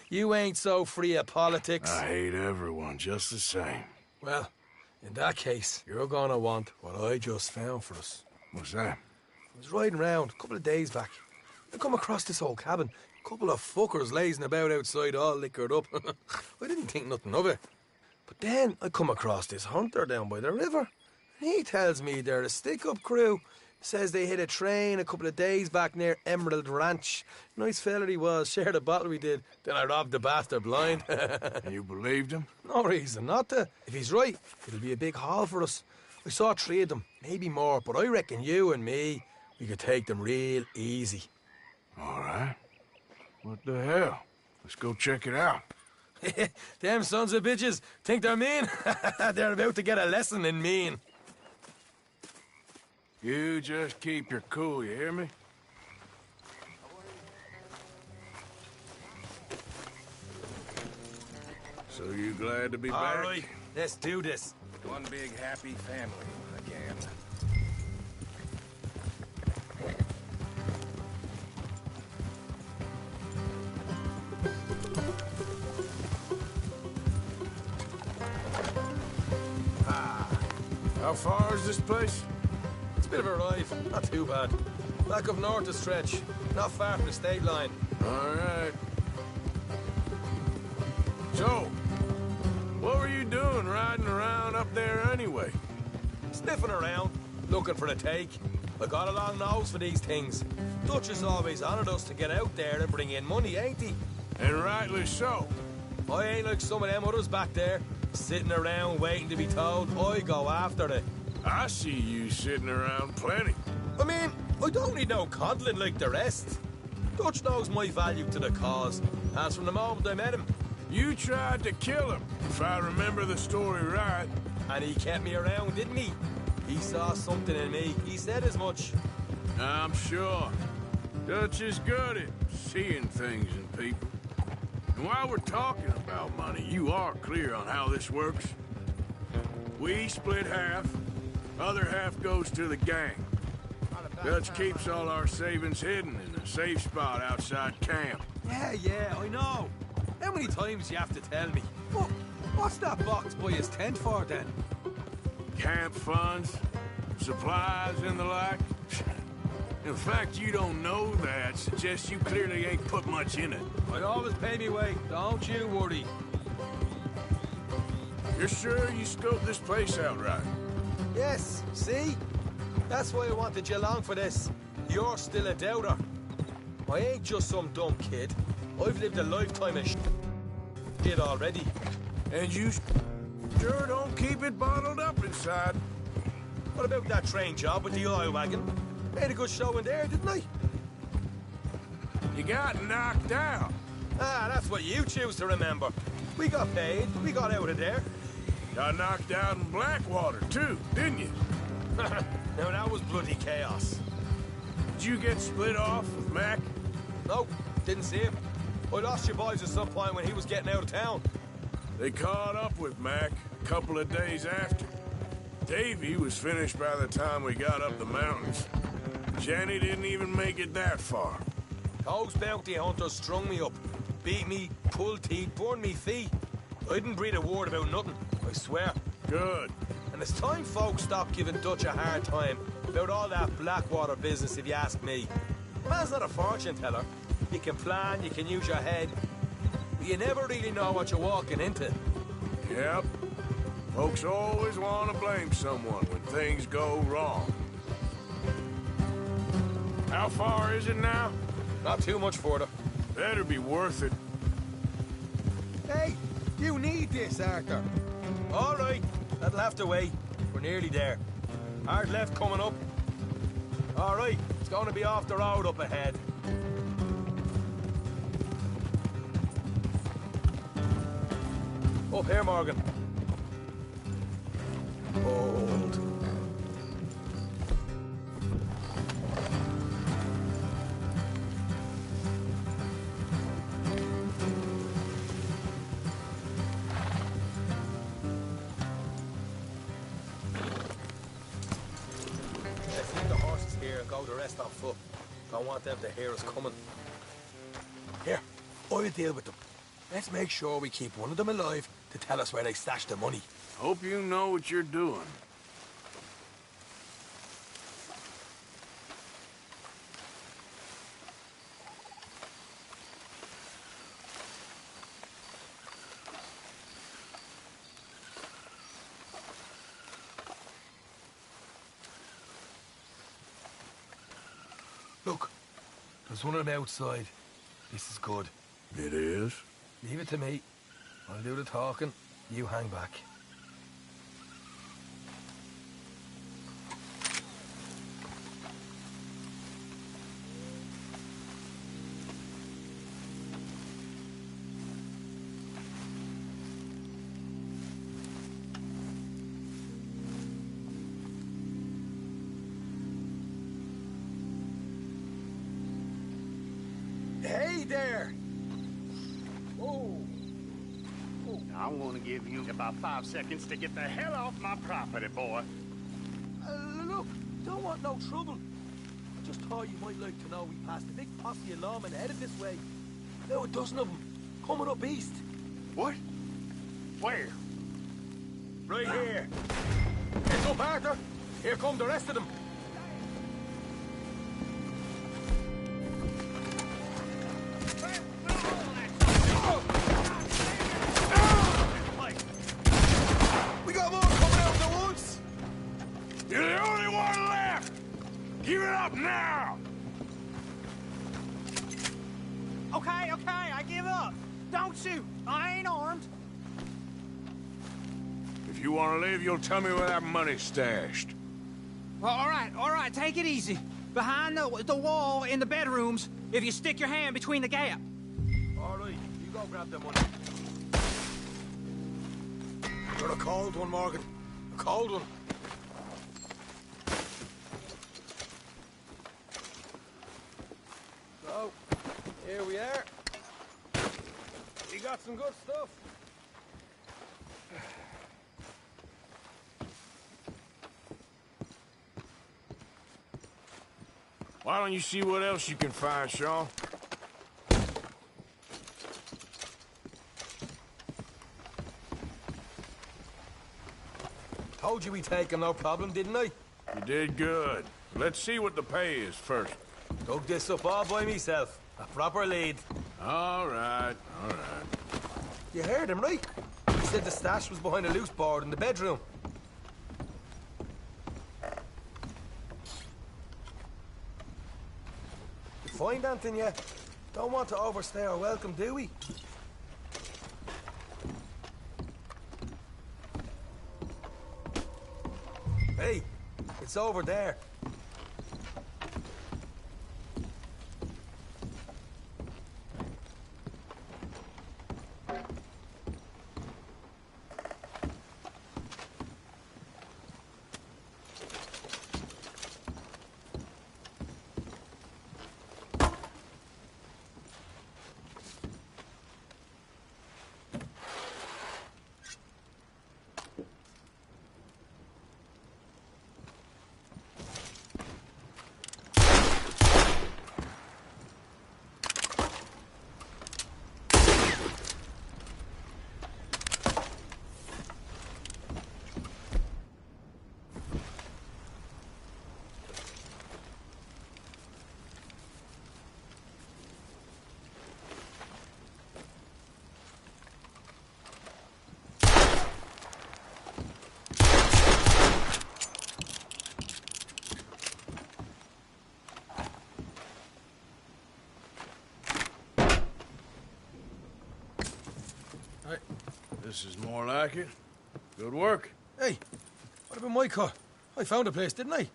You ain't so free of politics. I hate everyone just the same. Well, in that case, you're gonna want what I just found for us. What's that? I was riding round a couple of days back. I come across this old cabin. A couple of fuckers lazing about outside all liquored up. I didn't think nothing of it. But then I come across this hunter down by the river. And he tells me they're a stick-up crew. Says they hit a train a couple of days back near Emerald Ranch. Nice fella he was, shared a bottle we did. Then I robbed the bastard blind. And you believed him? No reason not to. If he's right, it'll be a big haul for us. I saw 3 of them, maybe more, but I reckon you and me, we could take them real easy. All right. What the hell? Let's go check it out. Them sons of bitches think they're mean? They're about to get a lesson in mean. You just keep your cool, you hear me? So you glad to be back? All right, let's do this. One big happy family again. How far is this place? It's a bit of a ride, not too bad. Back up north a stretch, not far from the state line. All right. So, what were you doing riding around up there anyway? Sniffing around, looking for a take. I got a long nose for these things. Dutch has always honoured us to get out there and bring in money, ain't he? And rightly so. I ain't like some of them others back there, sitting around waiting to be told. I go after it. I see you sitting around plenty. I mean, I don't need no coddling like the rest. Dutch knows my value to the cause, as from the moment I met him. You tried to kill him, if I remember the story right. And he kept me around, didn't he? He saw something in me. He said as much. I'm sure. Dutch is good at seeing things in people. And while we're talking about money, you are clear on how this works. We split half, other half goes to the gang. Dutch keeps all our savings hidden in a safe spot outside camp. Yeah, I know. How many times you have to tell me? What's that box by his tent for, then? Camp funds, supplies, and the like. The fact you don't know that suggests you clearly ain't put much in it. I always pay me way, don't you worry. You're sure you scoped this place out right? Yes, see? That's why I wanted you along for this. You're still a doubter. I ain't just some dumb kid. I've lived a lifetime of shit already. And you sure don't keep it bottled up inside. What about that train job with the oil wagon? Made a good show in there, didn't I? You got knocked out. Ah, that's what you choose to remember. We got paid. We got out of there. Got knocked out in Blackwater, too, didn't you? Now, that was bloody chaos. Did you get split off with Mac? Nope, didn't see him. I lost your boys at some point when he was getting out of town. They caught up with Mac a couple of days after. Davy was finished by the time we got up the mountains. Jenny didn't even make it that far. Those bounty hunters strung me up, beat me, pulled teeth, burned me feet. I didn't breathe a word about nothing, I swear. Good. And it's time folks stopped giving Dutch a hard time about all that Blackwater business, if you ask me. Man's not a fortune teller. You can plan, you can use your head. But you never really know what you're walking into. Yep. Folks always want to blame someone when things go wrong. How far is it now? Not too much further. Better be worth it. Hey, you need this, Arthur. All right, that'll have to wait. We're nearly there. Hard left coming up. All right, it's going to be off the road up ahead. Up here, Morgan. Hold. Let's leave the horses here and go the rest on foot. Don't want them to hear us coming. Here, I'll deal with them. Let's make sure we keep one of them alive to tell us where they stashed the money. Hope you know what you're doing. Look, there's one of them outside. This is good. It is? Leave it to me. I'll do the talking. You hang back. Hey there! Oh. I want to give you about 5 seconds to get the hell off my property, boy. Look, don't want no trouble. I just thought you might like to know we passed a big posse of lawmen headed this way. Now a dozen of them, coming up east. What? Where? Right here. Heads up, Arthur. Here come the rest of them. We got more coming out of the woods. You're the only one left! Give it up now! Okay, I give up. Don't shoot. I ain't armed. If you want to live, you'll tell me where that money's stashed. Well, all right, take it easy. Behind the wall in the bedrooms, if you stick your hand between the gap. All right, you go grab the money. You're a cold one, Morgan. A cold one. So, here we are. We got some good stuff. Why don't you see what else you can find, Shaw? Told you we'd take him, no problem, didn't I? You did good. Let's see what the pay is first. Dug this up all by myself. A proper lead. All right. You heard him, right? He said the stash was behind a loose board in the bedroom. You find anything yet? Don't want to overstay our welcome, do we? Hey, it's over there. This is more like it. Good work. Hey, what about my car? I found a place, didn't I?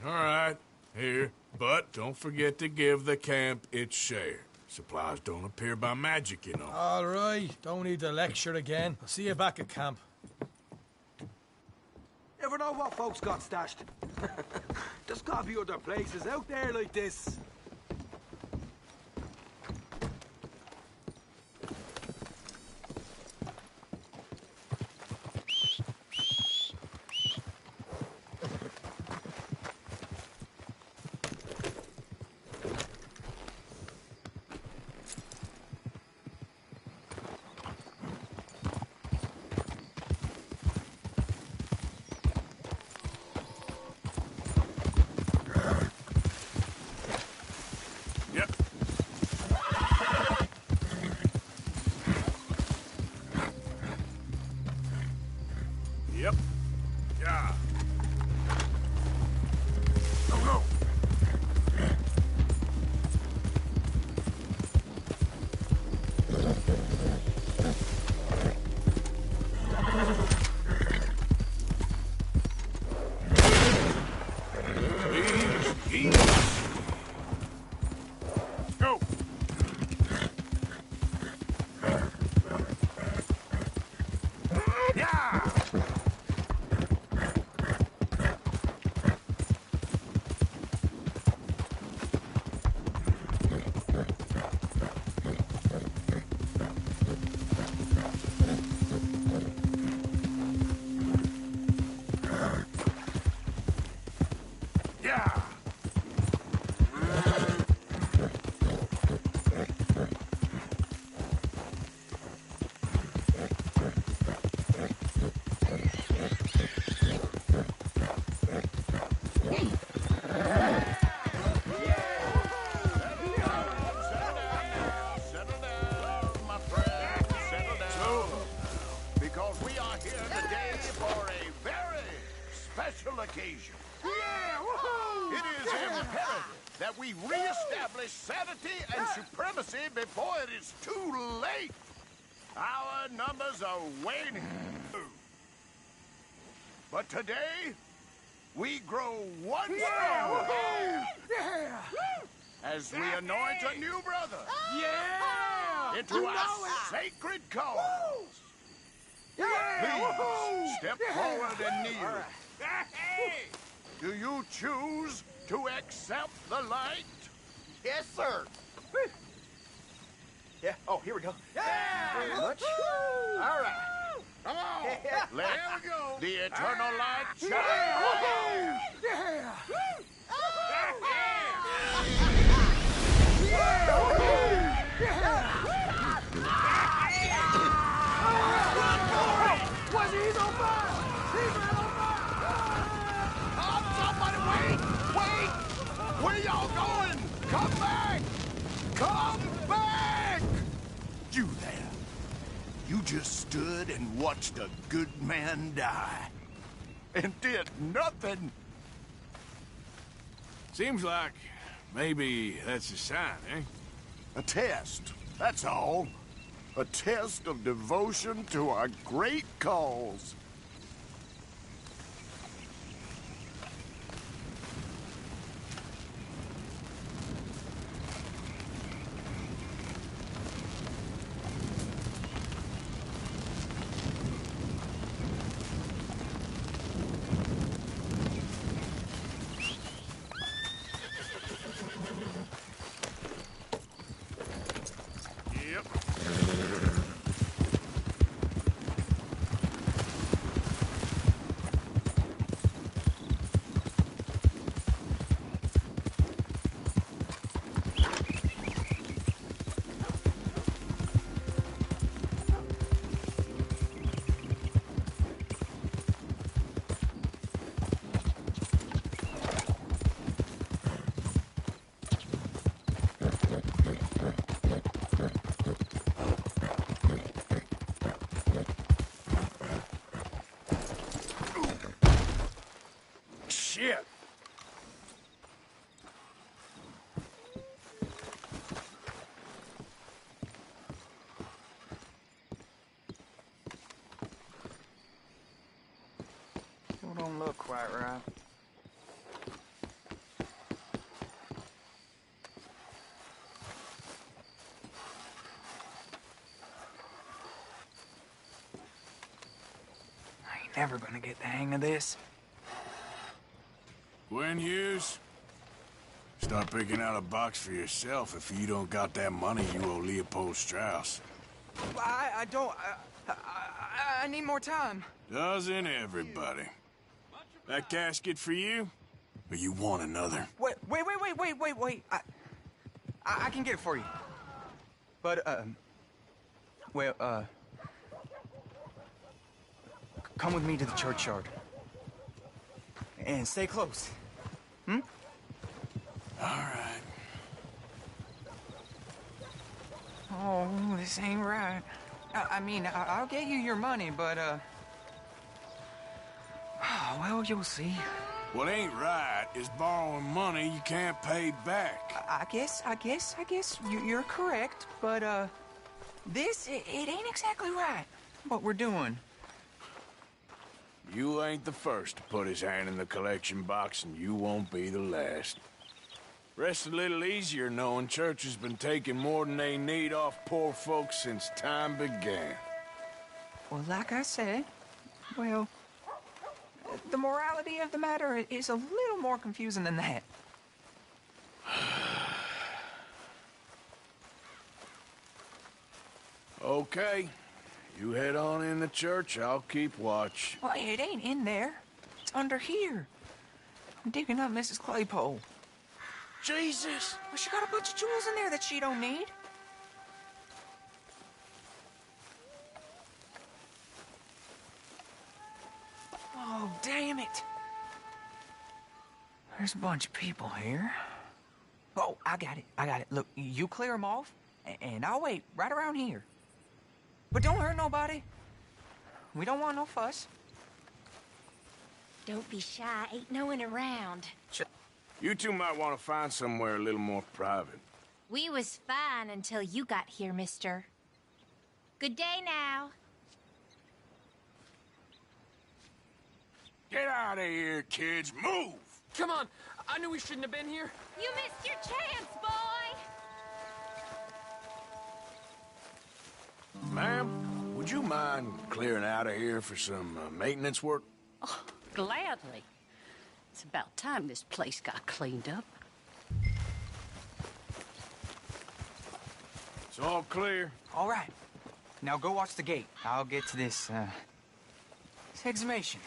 All right, here. But don't forget to give the camp its share. Supplies don't appear by magic, you know. All right, don't need to lecture again. I'll see you back at camp. Never know what folks got stashed. There's gotta be other places out there like this. Yep. Yeah. Go, go. Easy. Go. Yeah. Yeah! Settle down, my friend. Settle down. Because we are here today for a very special occasion. It is imperative that we reestablish sanity and supremacy before it is too late. Our numbers are waning. But today, we grow one stronger as we anoint a new brother into our sacred cause. Please step forward and kneel. Do you choose to accept the light? Yes, sir. Yeah. Oh, here we go. Very much. All right. Come on. Let There we go. the eternal light shine. Was he's on fire? He's right on fire! Somebody wait! Wait! Where y'all going? Come back! Come back! You there. You just stood and watched a good man die. And did nothing. Seems like maybe that's a sign, eh? A test, that's all. A test of devotion to our great cause. Yep. look quite right. I ain't never gonna get the hang of this. Gwen Hughes, start picking out a box for yourself if you don't got that money you owe Leopold Strauss. I don't... I need more time. Doesn't everybody? That casket for you? Or you want another? Wait. I can get it for you. But, come with me to the churchyard. And stay close. Hmm? All right. Oh, this ain't right. I mean, I'll get you your money, but, well, you'll see. What ain't right is borrowing money you can't pay back. I guess you're correct, but, it ain't exactly right, what we're doing. You ain't the first to put his hand in the collection box, and you won't be the last. Rest a little easier knowing church has been taking more than they need off poor folks since time began. Well, like I said, well, the morality of the matter is a little more confusing than that. Okay. You head on in the church, I'll keep watch. Well, it ain't in there. It's under here. I'm digging up Mrs. Claypole. Jesus! Well, she got a bunch of jewels in there that she don't need. Oh, damn it. There's a bunch of people here. Oh, I got it. Look, you clear them off, and I'll wait right around here. But don't hurt nobody. We don't want no fuss. Don't be shy. Ain't no one around. You two might want to find somewhere a little more private. We was fine until you got here, mister. Good day now. Get out of here, kids. Move! Come on. I knew we shouldn't have been here. You missed your chance, boy! Ma'am, would you mind clearing out of here for some maintenance work? Oh, gladly. It's about time this place got cleaned up. It's all clear. All right. Now go watch the gate. I'll get to this exhumation.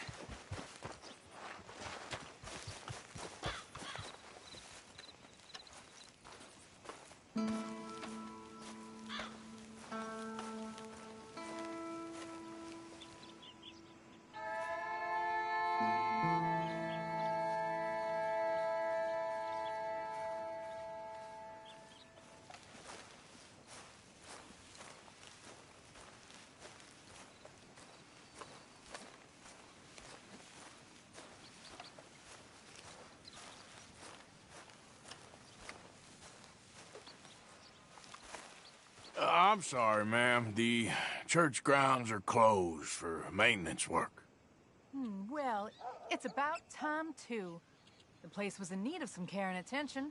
I'm sorry, ma'am. The church grounds are closed for maintenance work. Well, it's about time, too. The place was in need of some care and attention.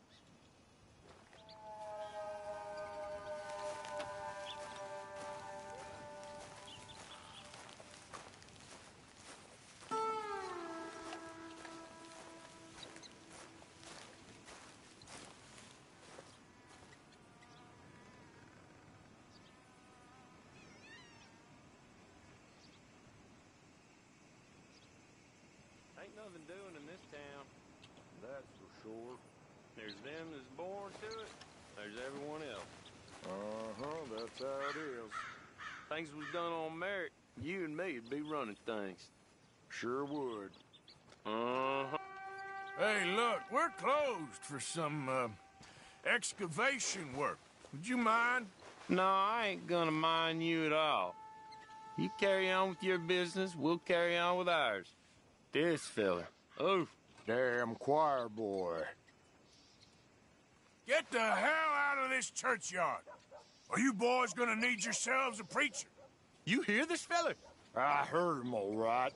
Ain't nothing doing in this town, that's for sure. There's them that's born to it, there's everyone else. That's how it is. Things was done on merit, you and me'd be running things. Sure would. Hey, look, we're closed for some, excavation work. Would you mind? No, I ain't gonna mind you at all. You carry on with your business, we'll carry on with ours. This fella. Oh, damn choir boy. Get the hell out of this churchyard. Are you boys gonna need yourselves a preacher? You hear this fella? I heard him all right.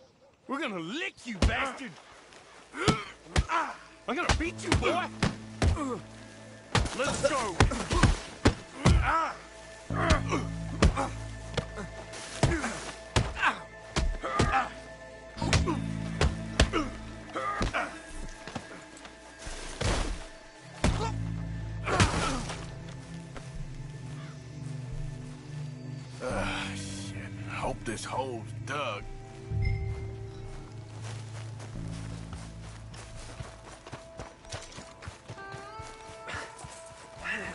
We're gonna lick you, bastard! I'm gonna beat you, boy! Let's go! Shit. Hope this hole's dug.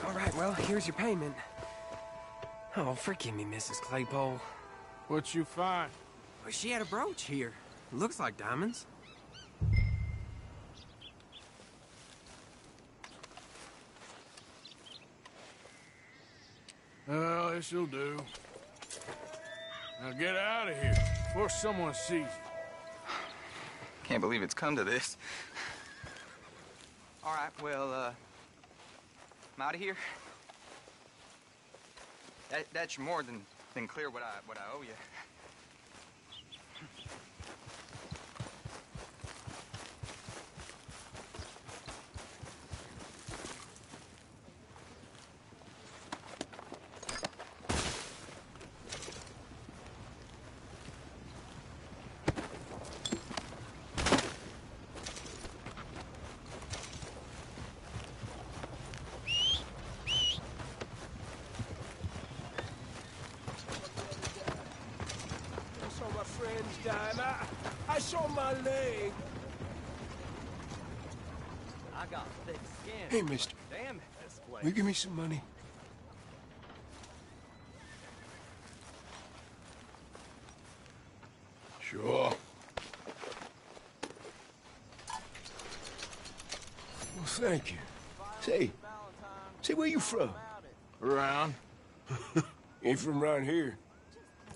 All right, well, here's your payment. Oh, forgive me, Mrs. Claypole. What you find? Well, she had a brooch here. Looks like diamonds. Well, this'll do. Now get out of here before someone sees you. Can't believe it's come to this. All right, well, I'm out of here. That's more than clear what I owe you. I saw my leg. I got thick skin. Hey, mister. Damn it, this place. Will you give me some money? Sure. Well, thank you. Say, where you from? Around. Ain't from around here.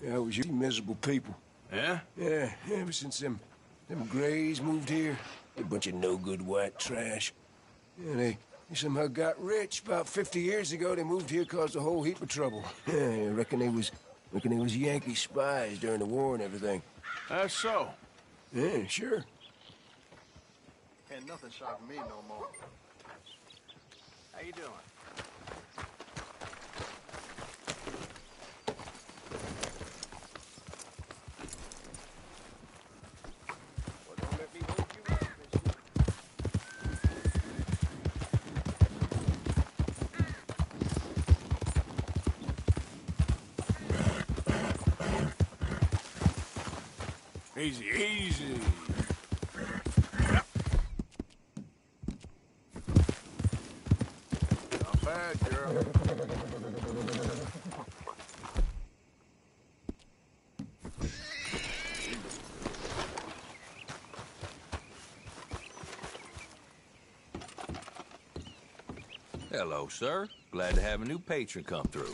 Yeah, was you miserable people. Yeah? Yeah, ever since them Grays moved here, a bunch of no-good white trash. Yeah, they somehow got rich. About 50 years ago, they moved here, caused a whole heap of trouble. Yeah, I reckon they was Yankee spies during the war and everything. That's so. Yeah, sure. Can't nothing shock me no more. How you doing? Easy, easy. Not bad, girl. Hello, sir. Glad to have a new patron come through.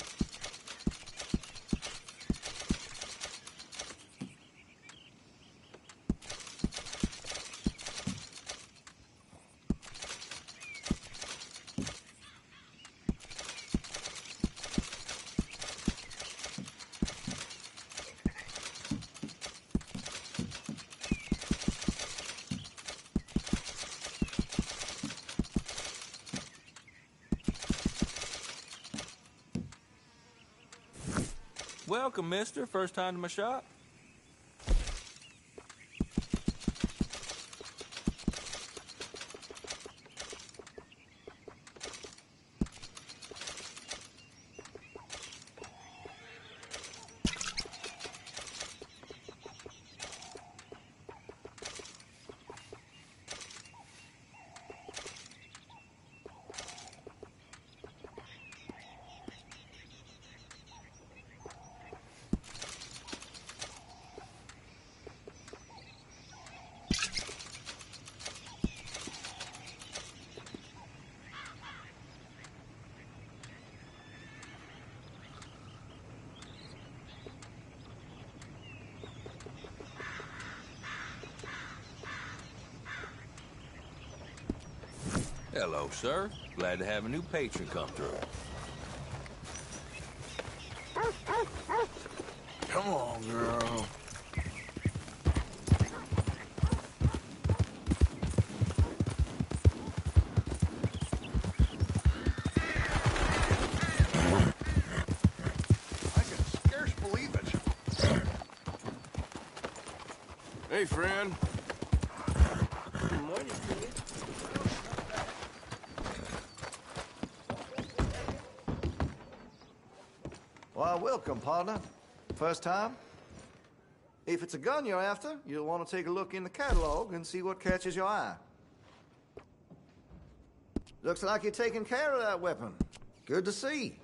Welcome, mister. First time to my shop? Hello, sir. Glad to have a new patron come through. Come on, girl. Hey, friend. Good morning to you. Why, welcome, partner. First time? If it's a gun you're after, you'll want to take a look in the catalog and see what catches your eye. Looks like you're taking care of that weapon. Good to see.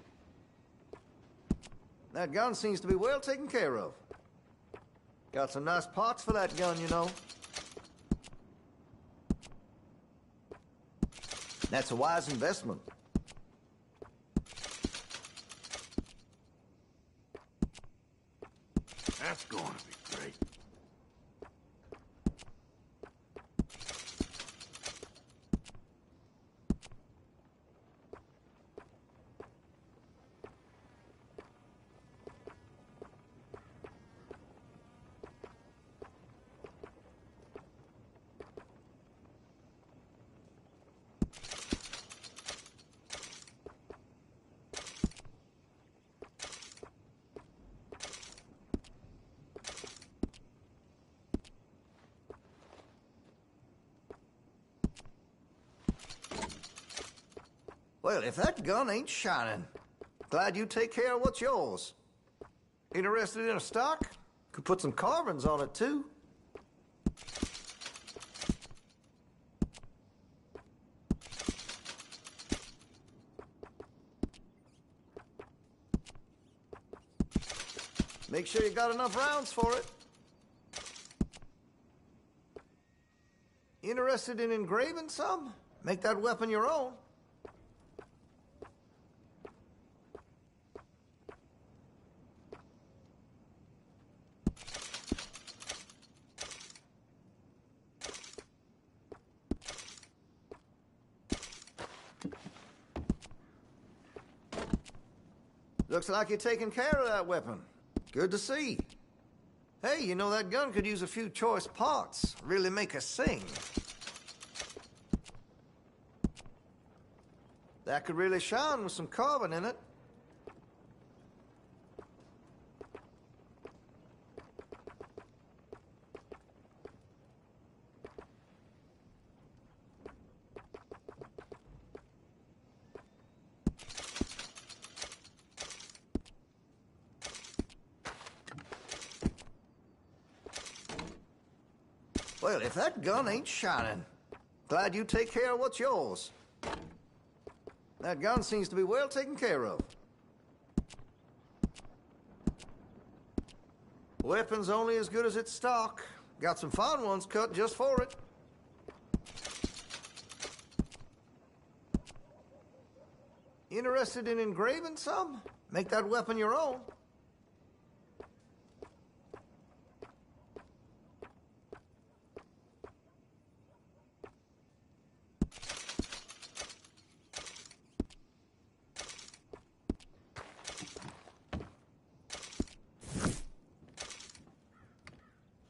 That gun seems to be well taken care of. Got some nice parts for that gun, you know. That's a wise investment. That's going to be great. Well, if that gun ain't shining, glad you take care of what's yours. Interested in a stock? Could put some carbons on it, too. Make sure you got enough rounds for it. Interested in engraving some? Make that weapon your own. Looks like you're taking care of that weapon. Good to see. Hey, you know that gun could use a few choice parts. Really make us sing. That could really shine with some carbon in it. Well, if that gun ain't shining, glad you take care of what's yours. That gun seems to be well taken care of. Weapon's only as good as its stock. Got some fine ones cut just for it. Interested in engraving some? Make that weapon your own.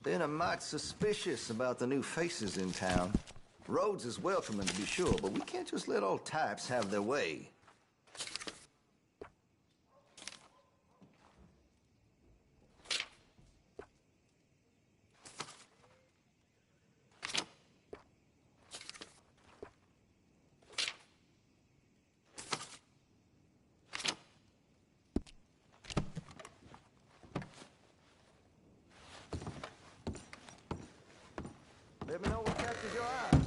Been a mite suspicious about the new faces in town. Rhodes is welcoming, to be sure, but we can't just let all types have their way. Let me know what catches your eye.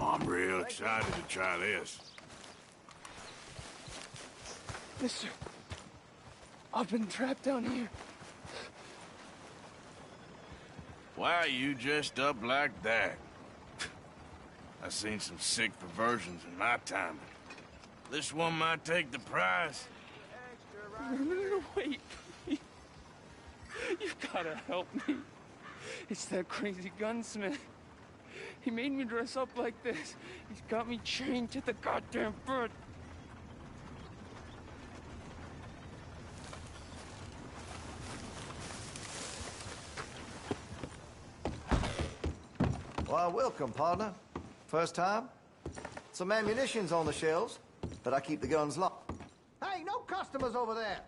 I'm real excited to try this. Mister, I've been trapped down here. Why are you dressed up like that? I've seen some sick perversions in my time. This one might take the prize. No, wait. You've gotta help me. It's that crazy gunsmith. He made me dress up like this. He's got me chained to the goddamn bed. Why, welcome, partner. First time? Some ammunition's on the shelves, but I keep the guns locked. Hey, no customers over there!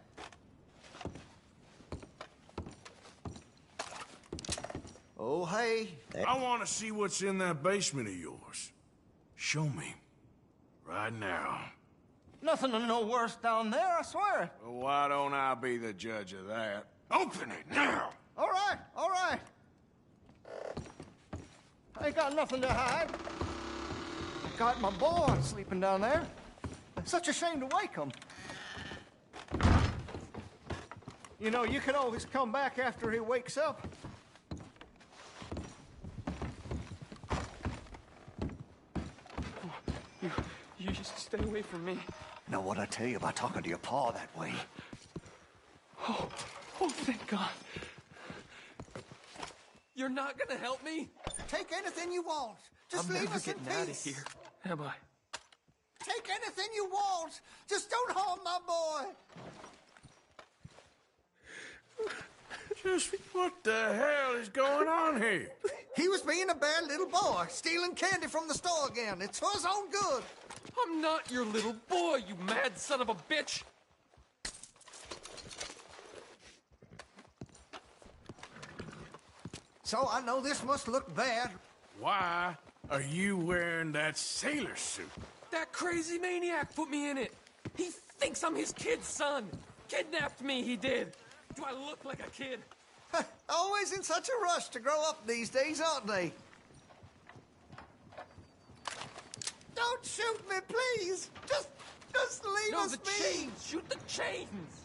Oh, hey. I want to see what's in that basement of yours. Show me. Right now. Nothing no worse down there, I swear. Well, why don't I be the judge of that? Open it now! All right, all right. I ain't got nothing to hide. I got my boy sleeping down there. It's such a shame to wake him. You know, you can always come back after he wakes up. You just stay away from me. Know what I tell you about talking to your pa that way? Oh, thank God. You're not gonna help me? Take anything you want. Just I'm leave never us in getting out of peace. here. Am I? Take anything you want. Just don't harm my boy. Just what the hell is going on here? He was being a bad little boy, stealing candy from the store again. It's for his own good. I'm not your little boy, you mad son of a bitch! So I know this must look bad. Why are you wearing that sailor suit? That crazy maniac put me in it! He thinks I'm his kid's son! Kidnapped me, he did! Do I look like a kid? Always in such a rush to grow up these days, aren't they? Don't shoot me, please! Just leave us the be! chains! Shoot the chains!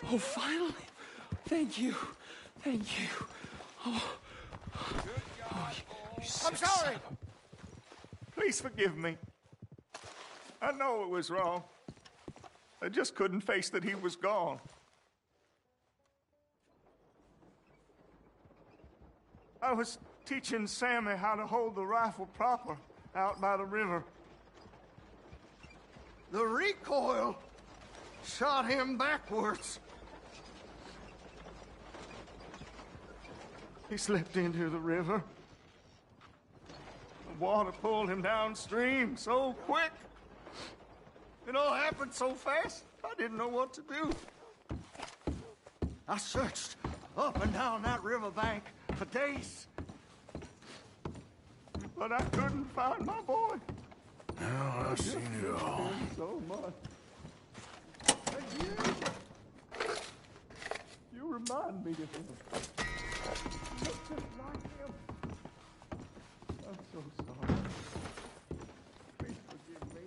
Oh, finally! Thank you. Thank you. Oh, you I'm sorry! Please forgive me. I know it was wrong. I just couldn't face that he was gone. I was teaching Sammy how to hold the rifle proper out by the river. The recoil shot him backwards. He slipped into the river. The water pulled him downstream so quick. It all happened so fast, I didn't know what to do. I searched up and down that riverbank for days. But I couldn't find my boy. Now I've seen it all. So much. And you remind me of him. You look just like him. I'm so sorry. Please forgive me.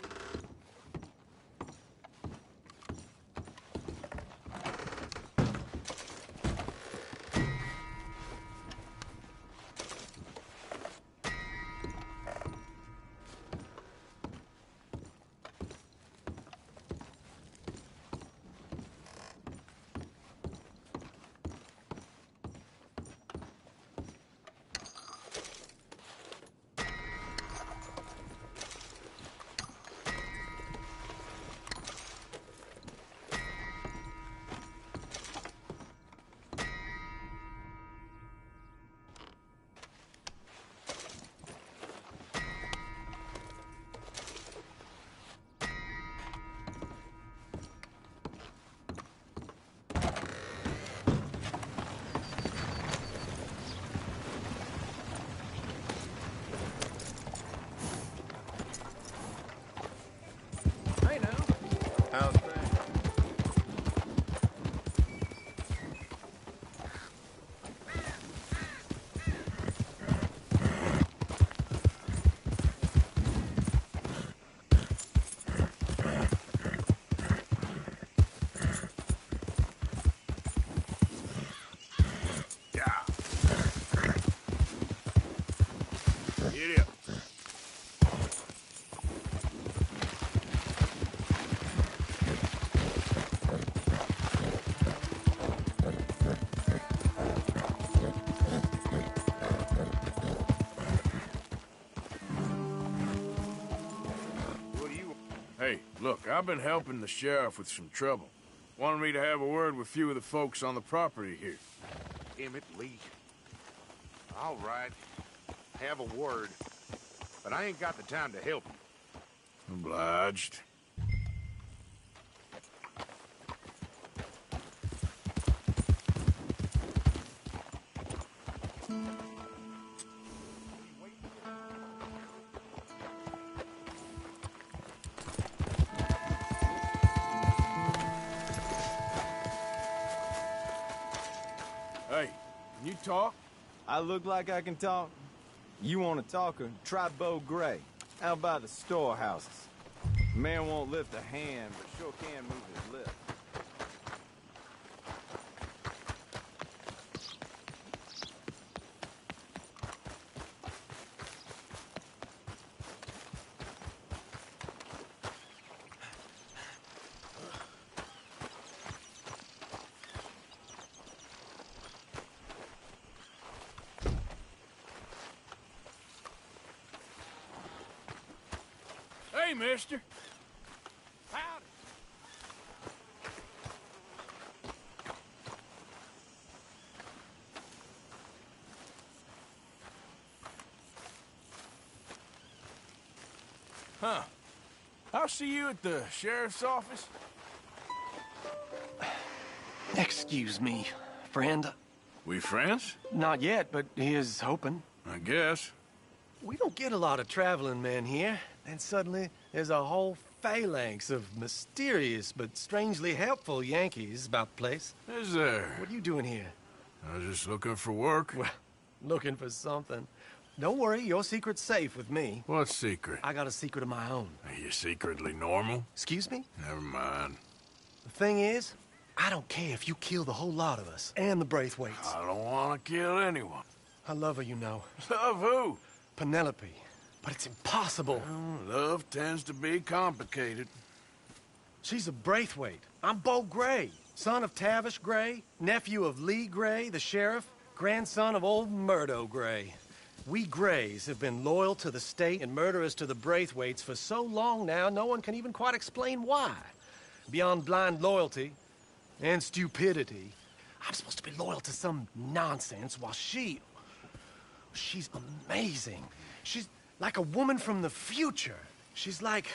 How's things? Get up. Hey, look, I've been helping the sheriff with some trouble. Wanted me to have a word with a few of the folks on the property here. Emmett Lee. All right. Have a word. but I ain't got the time to help you. Obliged. Hey, can you talk? I look like I can talk? You want to talk, or try Bo Gray, out by the storehouses. Man won't lift a hand, but sure can move his lips. Hey, mister. Howdy. Huh. I'll see you at the sheriff's office. Excuse me, friend. We friends? Not yet, but he is hoping. I guess. We don't get a lot of traveling men here. And suddenly, there's a whole phalanx of mysterious but strangely helpful Yankees about the place. Is there? What are you doing here? I was just looking for work. Well, looking for something. Don't worry, your secret's safe with me. What secret? I got a secret of my own. Are you secretly normal? Excuse me? Never mind. The thing is, I don't care if you kill the whole lot of us, and the Braithwaites. I don't want to kill anyone. I love her, you know. Love who? Penelope. But it's impossible. Well, love tends to be complicated. She's a Braithwaite. I'm Bo Gray, son of Tavish Gray, nephew of Lee Gray, the sheriff, grandson of old Murdo Gray. We Grays have been loyal to the state and murderers to the Braithwaites for so long now, no one can even quite explain why. Beyond blind loyalty and stupidity, I'm supposed to be loyal to some nonsense while she's amazing. She's like a woman from the future. She's like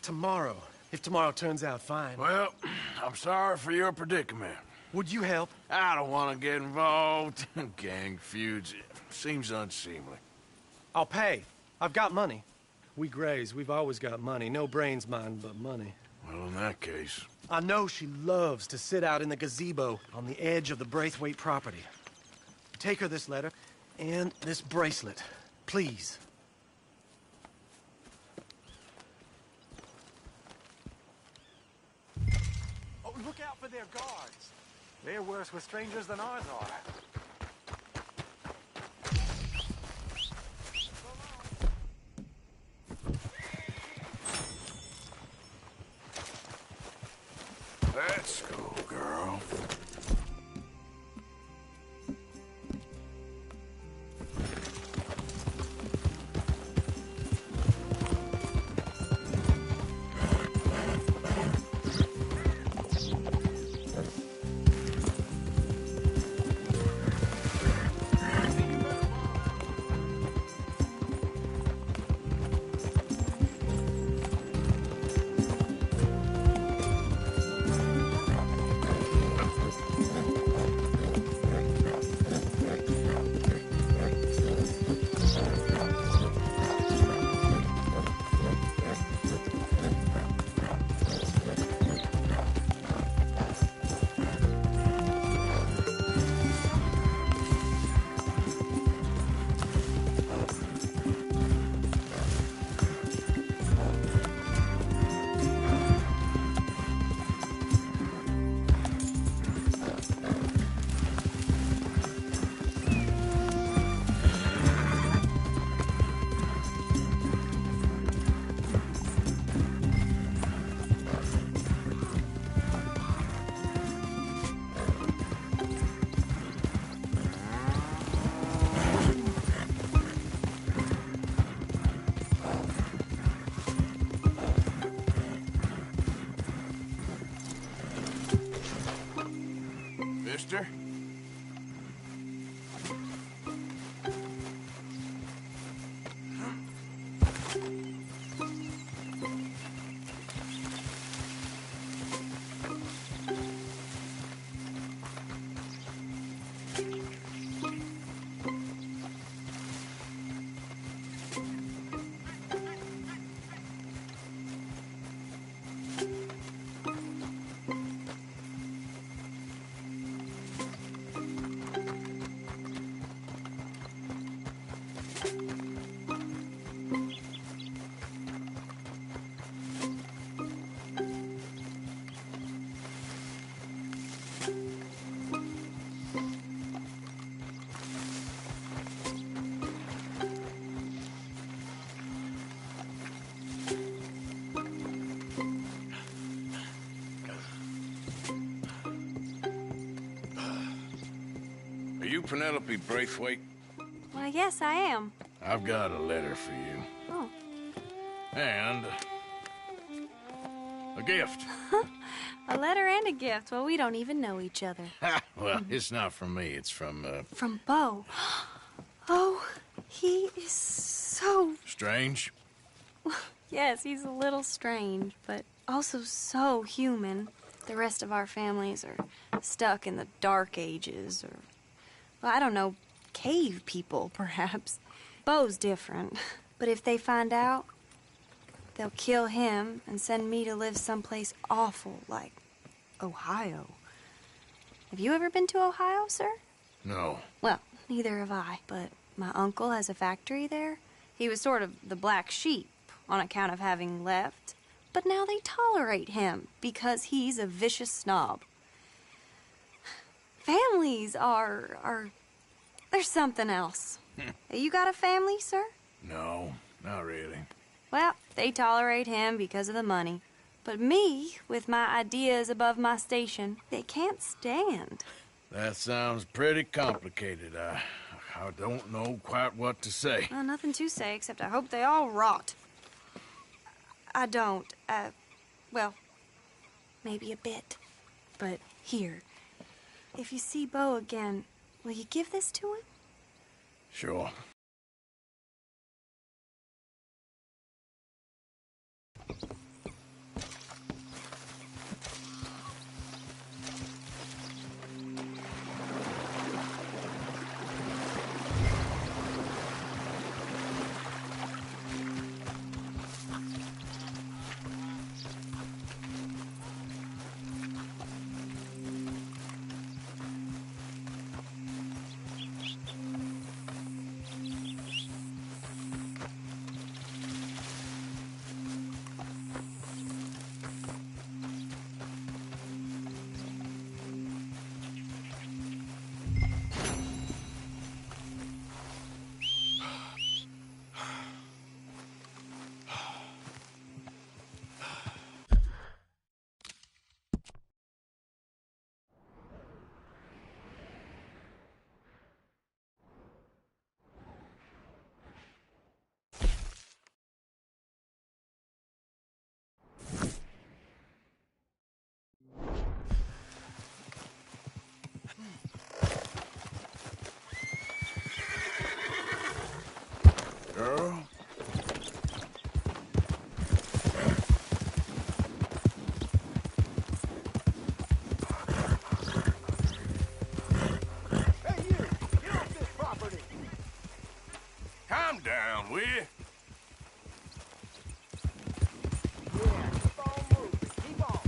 tomorrow, if tomorrow turns out fine. Well, I'm sorry for your predicament. Would you help? I don't want to get involved in gang feuds. It seems unseemly. I'll pay. I've got money. We Grays, we've always got money. No brains, mind, but money. Well, in that case... I know she loves to sit out in the gazebo on the edge of the Braithwaite property. Take her this letter and this bracelet, please. Oh, look out for their guards. They're worse with strangers than ours are. Let's go, girl. you Penelope Braithwaite? Why, yes, I am. I've got a letter for you. Oh. And a gift. A letter and a gift. Well, we don't even know each other. Well, it's not from me. It's from, From Bo. Oh, he is so... Strange? Yes, he's a little strange, but also so human. The rest of our families are stuck in the Dark Ages, or, well, I don't know, cave people, perhaps. Bo's different, but if they find out, they'll kill him and send me to live someplace awful like Ohio. Have you ever been to Ohio, sir? No. Well, neither have I, but my uncle has a factory there. He was sort of the black sheep on account of having left, but now they tolerate him because he's a vicious snob. Families are there's something else. You got a family, sir? No, not really. Well, they tolerate him because of the money. But me, with my ideas above my station, they can't stand. That sounds pretty complicated. I don't know quite what to say. Well, nothing to say, except I hope they all rot. I don't. Well, maybe a bit. But here, if you see Bo again, will you give this to him? Sure. Girl? Hey, you! Get off this property! Calm down, will you? Yeah, keep on moving. Keep on.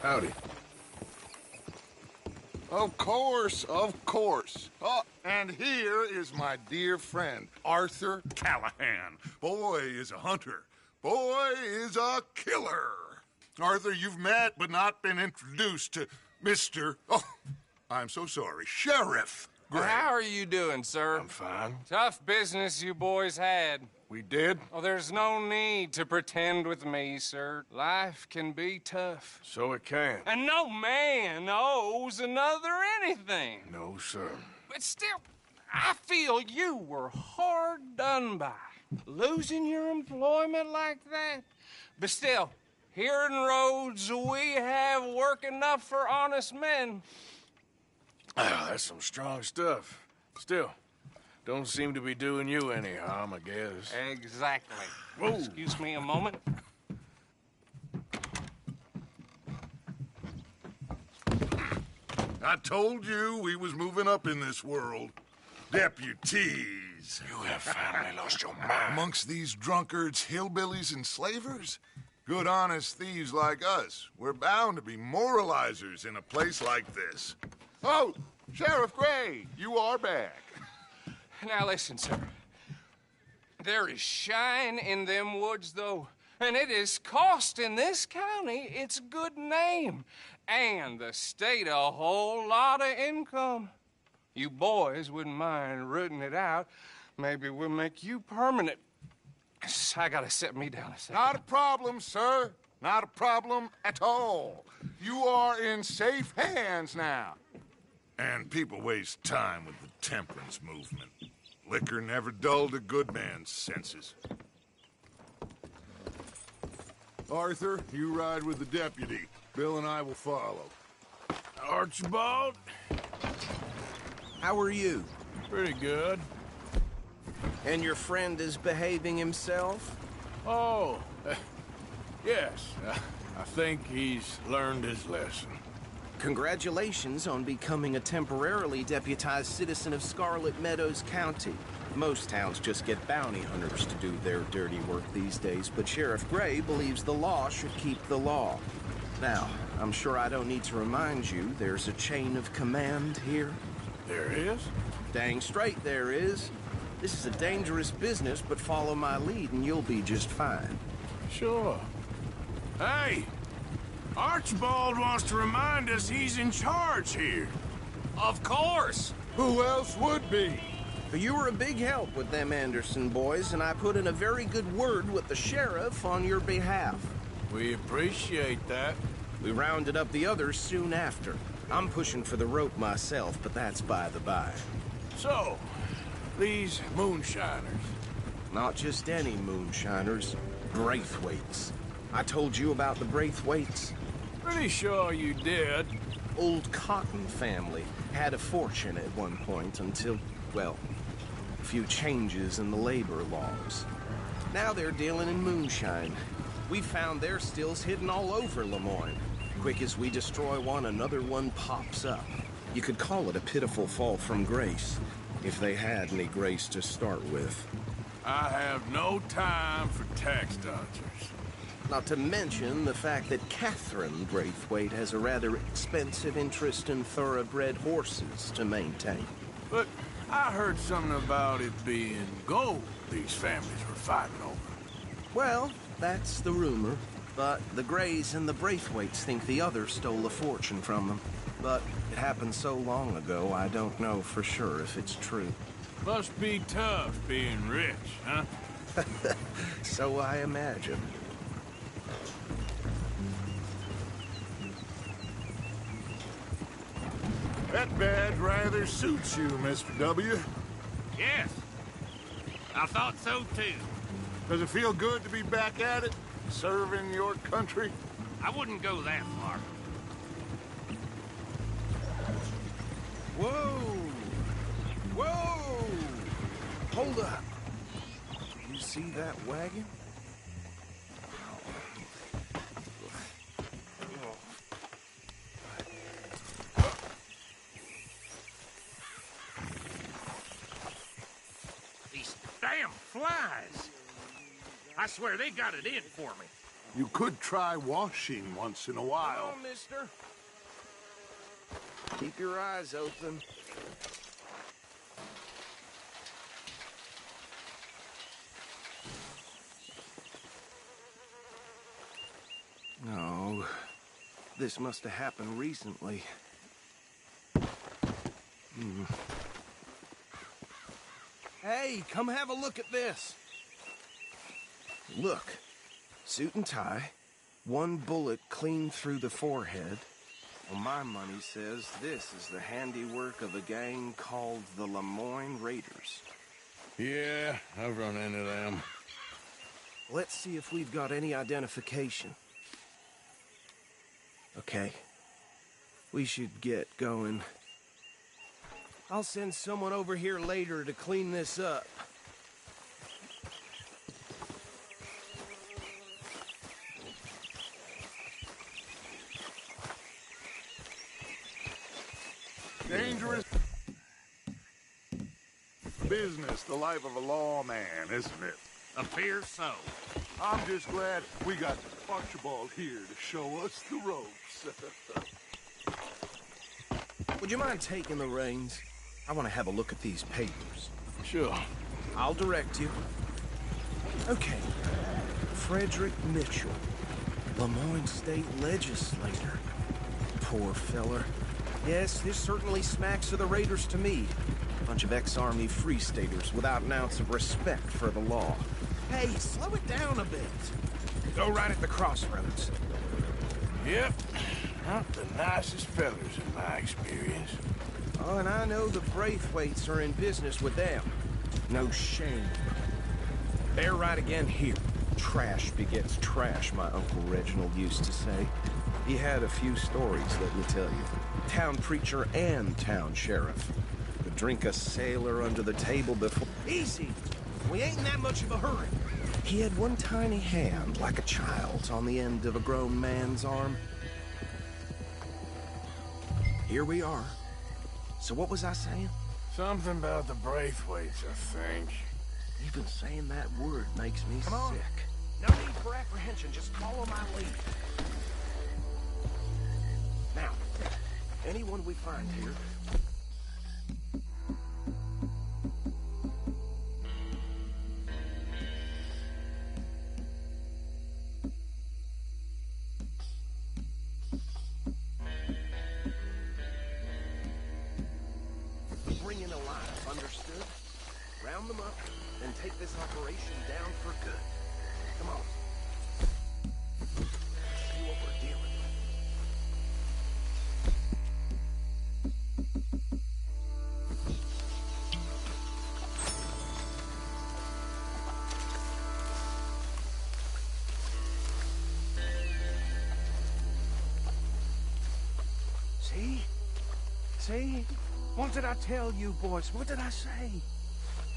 Howdy. Of course, of course. Oh, and here is my dear friend, Arthur Callahan. Boy is a hunter. Boy is a killer. Arthur, you've met but not been introduced to Mr. Oh, I'm so sorry, Sheriff Gray. How are you doing, sir? I'm fine. Tough business you boys had. We did? Oh, there's no need to pretend with me, sir. Life can be tough. So it can. And no man owes another anything. No, sir. But still, I feel you were hard done by. Losing your employment like that. But still, Here in Rhodes, we have work enough for honest men. Ah, that's some strong stuff. Still, don't seem to be doing you any harm, I guess. Exactly. Whoa. Excuse me a moment. I told you we was moving up in this world. Deputies. You have finally lost your mind. Amongst these drunkards, hillbillies, and slavers? Good, honest thieves like us. We're bound to be moralizers in a place like this. Oh, Sheriff Gray, you are back. Now listen, sir. There is shine in them woods, though, and it is costing this county its good name and the state a whole lot of income. You boys wouldn't mind rooting it out. Maybe we'll make you permanent. I gotta sit me down a second. Not a problem, sir. Not a problem at all. You are in safe hands now. And people waste time with the temperance movement. Liquor never dulled a good man's senses. Arthur, you ride with the deputy. Bill and I will follow. Archibald? How are you? Pretty good. And your friend is behaving himself? Oh, yes. I think he's learned his lesson. Congratulations on becoming a temporarily deputized citizen of Scarlet Meadows County. Most towns just get bounty hunters to do their dirty work these days, but Sheriff Gray believes the law should keep the law. Now, I'm sure I don't need to remind you there's a chain of command here. There is? Dang straight there is. This is a dangerous business, but follow my lead and you'll be just fine. Sure. Hey! Archibald wants to remind us he's in charge here. Of course! Who else would be? You were a big help with them Anderson boys, and I put in a very good word with the sheriff on your behalf. We appreciate that. We rounded up the others soon after. I'm pushing for the rope myself, but that's by the by. So, these moonshiners. Not just any moonshiners. Braithwaites. I told you about the Braithwaites? Pretty sure you did. Old Cotton family had a fortune at one point until, well, a few changes in the labor laws. Now they're dealing in moonshine. We found their stills hidden all over Lemoyne. Quick as we destroy one, another one pops up. You could call it a pitiful fall from grace, if they had any grace to start with. I have no time for tax dodgers. Not to mention the fact that Catherine Braithwaite has a rather expensive interest in thoroughbred horses to maintain. But I heard something about it being gold these families were fighting over. Well, that's the rumor. But the Grays and the Braithwaites think the other stole a fortune from them. But it happened so long ago, I don't know for sure if it's true. Must be tough being rich, huh? So I imagine. That badge rather suits you, Mr. W. Yes. I thought so, too. Does it feel good to be back at it? Serving your country? I wouldn't go that far. Whoa! Whoa! Hold up. You see that wagon? These damn flies. I swear they got it in for me. You could try washing once in a while. Come on, mister. Keep your eyes open. No. This must have happened recently. Hey, come have a look at this. Look. Suit and tie. One bullet clean through the forehead. Well, my money says this is the handiwork of a gang called the Lemoyne Raiders. Yeah, I've run into them. Let's see if we've got any identification. Okay. We should get going. I'll send someone over here later to clean this up. Dangerous business, the life of a lawman, isn't it? Appears so. I'm just glad we got Archibald here to show us the ropes. Would you mind taking the reins? I want to have a look at these papers. Sure. I'll direct you. Okay. Frederick Mitchell, Lemoyne State Legislator. Poor feller. Yes, this certainly smacks of the Raiders to me. Bunch of ex-Army Free Staters without an ounce of respect for the law. Hey, slow it down a bit. Go right at the crossroads. Yep. Not the nicest fellers in my experience. Oh, and I know the Braithwaites are in business with them. No shame. They're right again here. Trash begets trash, my Uncle Reginald used to say. He had a few stories, let me tell you. Town preacher and town sheriff. Could drink a sailor under the table before... Easy! We ain't in that much of a hurry. He had one tiny hand, like a child's, on the end of a grown man's arm. Here we are. So what was I saying? Something about the Braithwaites, I think. Even saying that word makes me Come on. sick. No need for apprehension, just follow my lead. Now, anyone we find here... bring in alive, understood? Round them up, and take this operation down for good. Come on. See what we're dealing with. See? See? What did I tell you, boys? What did I say?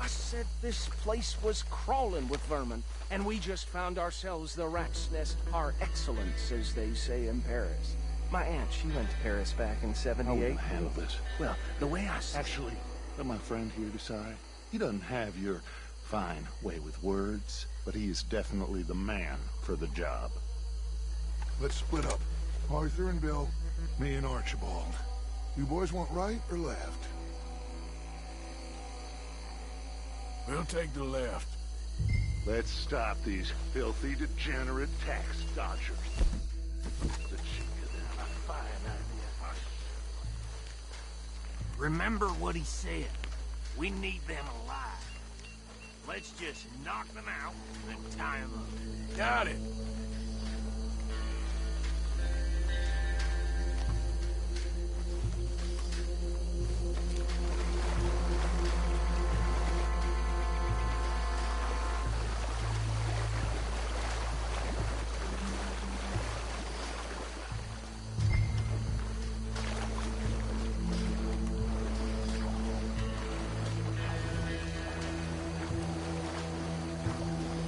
I said this place was crawling with vermin, and we just found ourselves the rat's nest par excellence, as they say in Paris. My aunt, she went to Paris back in '78. How are we gonna handle this? Well, the way I see... Actually, let my friend here decide. He doesn't have your fine way with words, but he is definitely the man for the job. Let's split up. Arthur and Bill, me and Archibald. You boys want right or left? We'll take the left. Let's stop these filthy, degenerate tax dodgers. The chink of them, a fine idea. Remember what he said. We need them alive. Let's just knock them out and tie them up. Got it.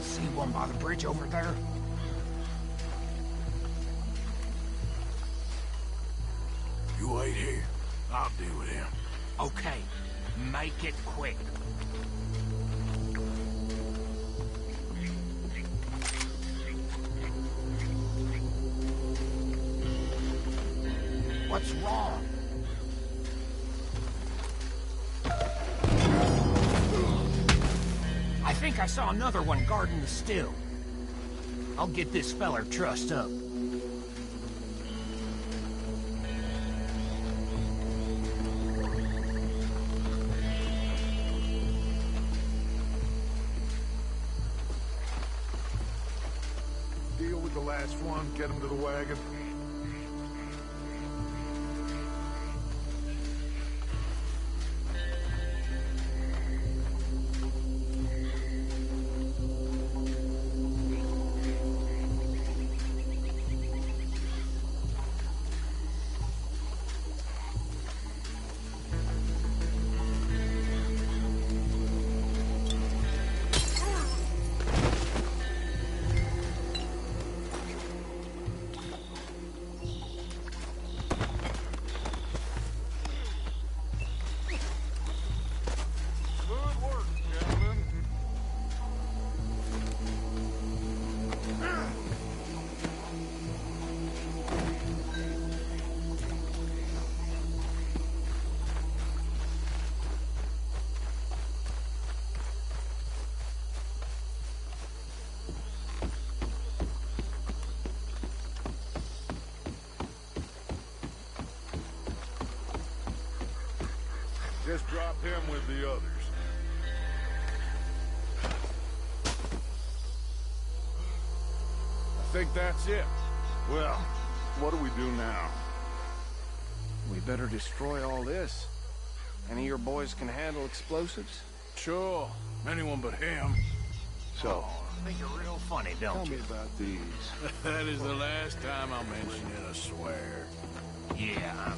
See one by the bridge over there? You wait here. I'll deal with him. Okay, make it quick. What's wrong? I think I saw another one guarding the still. I'll get this feller trussed up. Deal with the last one, get him to the wagon. Just drop him with the others. I think that's it. Well, what do we do now? We better destroy all this. Any of your boys can handle explosives? Sure. Anyone but him. So, think you're real funny, don't Tell you? me about these. That is the last time I'll mention it, I swear. Yeah, I'm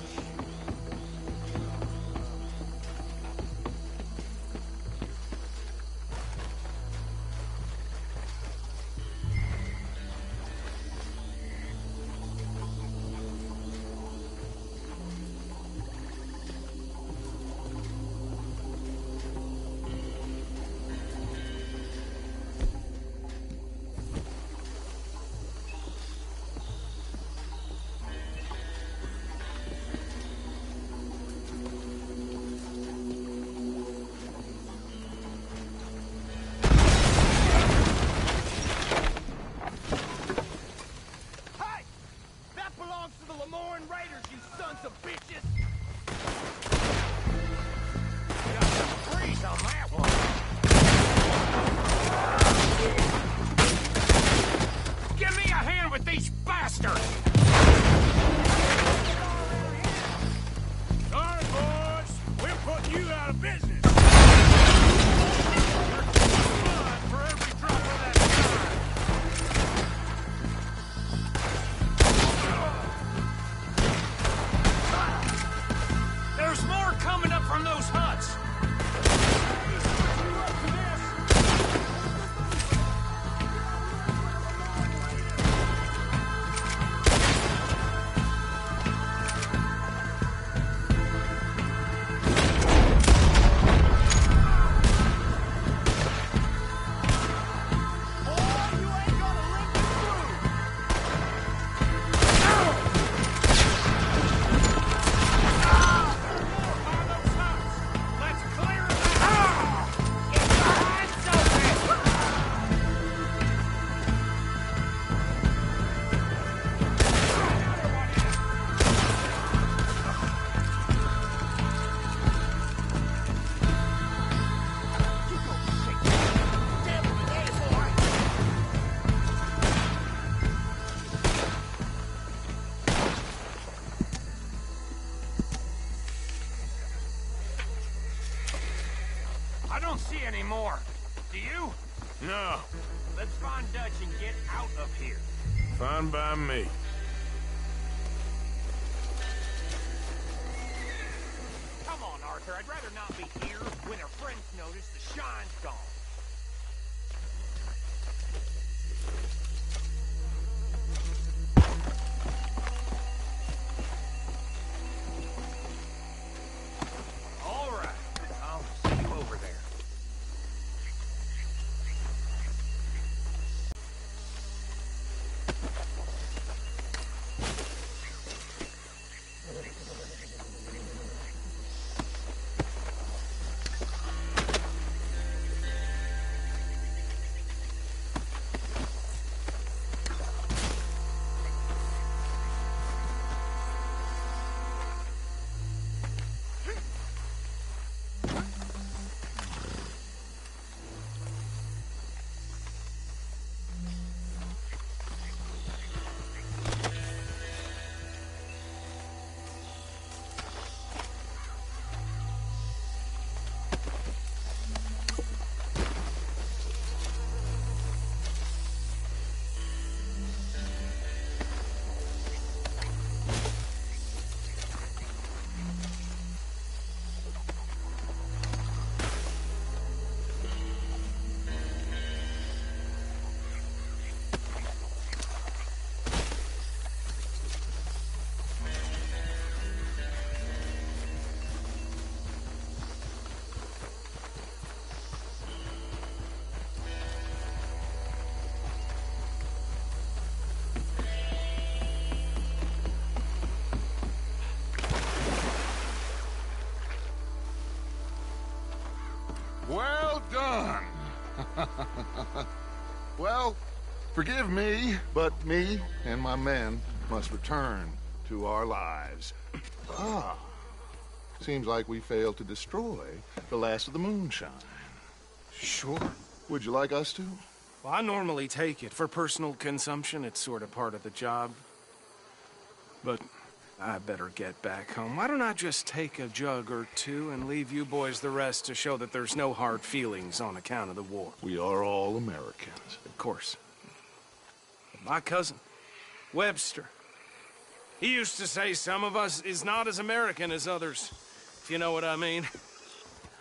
don't see any more. Do you? No. Let's find Dutch and get out of here. Fine by me. Come on, Arthur. I'd rather not be here when our friends notice the shine's gone. All right. I'll see you over there. Well done. Well, forgive me, but me and my men must return to our lives. Ah, Seems like we failed to destroy the last of the moonshine. Sure. Would you like us to? Well, I normally take it. For personal consumption, it's sort of part of the job. But I better get back home. Why don't I just take a jug or two and leave you boys the rest to show that there's no hard feelings on account of the war? We are all Americans. Of course. My cousin, Webster, he used to say some of us is not as American as others, if you know what I mean.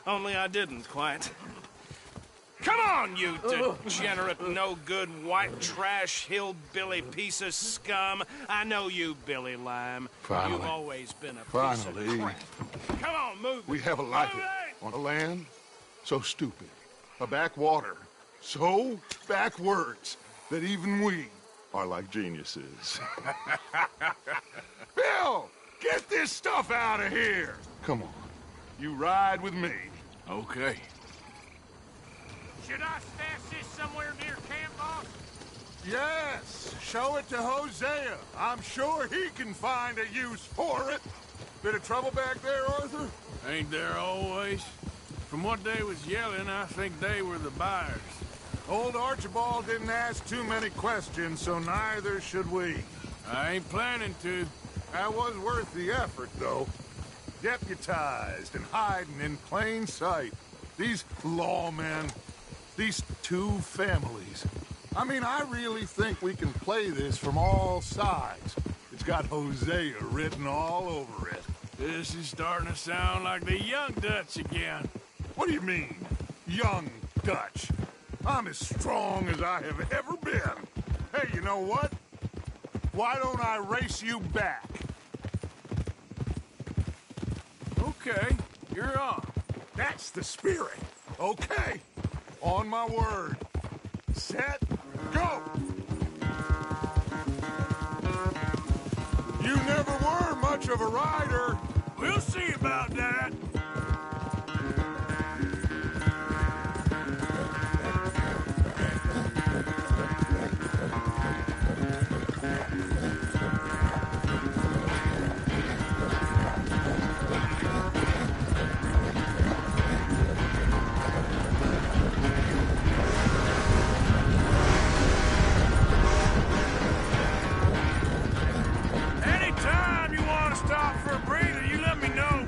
Only I didn't quite. Come on, you degenerate, no-good, white trash, hillbilly piece of scum. I know you, Billy Lime. Finally. You've always been a piece of Finally. crap. Come on, move We it. have a life Move it. on a land so stupid, a backwater so backwards that even we are like geniuses. Bill, get this stuff out of here. Come on, you ride with me. Okay. Should I stash this somewhere near camp, boss? Yes, show it to Hosea. I'm sure he can find a use for it. Bit of trouble back there, Arthur? Ain't there always? From what they was yelling, I think they were the buyers. Old Archibald didn't ask too many questions, so neither should we. I ain't planning to. That was worth the effort, though. Deputized and hiding in plain sight. These lawmen, these two families. I mean, I really think we can play this from all sides. It's got Hosea written all over it. This is starting to sound like the Young Dutch again. What do you mean, Young Dutch? I'm as strong as I have ever been. Hey, you know what? Why don't I race you back? Okay, you're on. That's the spirit. Okay, on my word. Set, go! You never were much of a rider. We'll see about that. Anytime you want to stop for a breather, you let me know.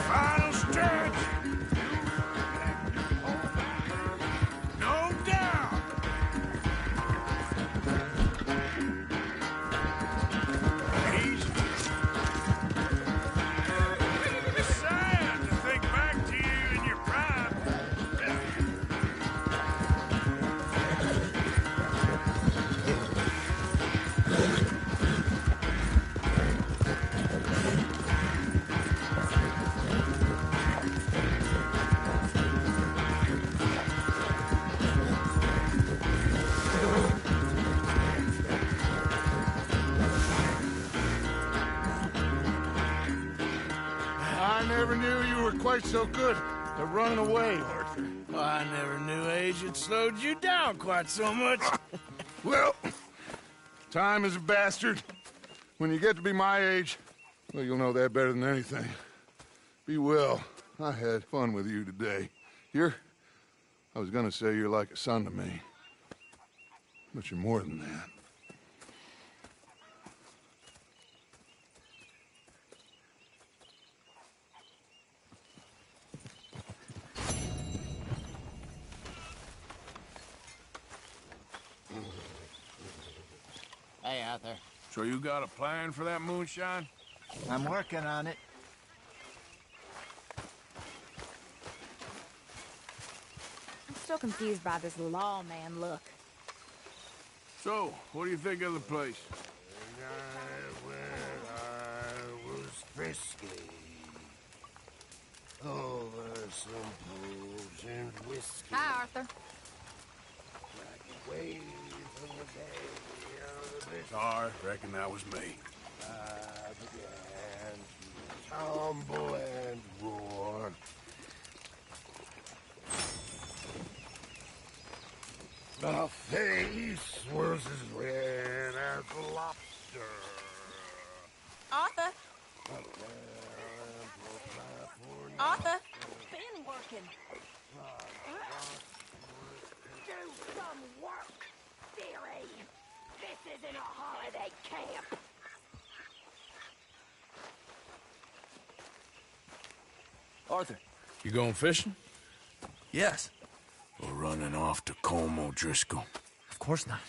Final stretch. No doubt. Easy. It's sad to think back to you in your prime. I never knew you were quite so good at running away, Arthur. I never knew age had slowed you down quite so much. Well, time is a bastard. When you get to be my age, well, you'll know that better than anything. Be well. I had fun with you today. I was gonna say you're like a son to me. But you're more than that. Hey, Arthur. So you got a plan for that moonshine? I'm working on it. still confused by this lawman look. So, what do you think of the place? I was frisky. Over some pools and whiskey. Hi, Arthur. Away from the bay of the biscuit. Sorry, reckon that was me. I began to tumble and roar. My face was as red as a lobster. Arthur. Arthur. Been working. Do some work, silly. This isn't a holiday camp. Arthur. You going fishing? Yes. Or running off to Colm O'Driscoll? Of course not.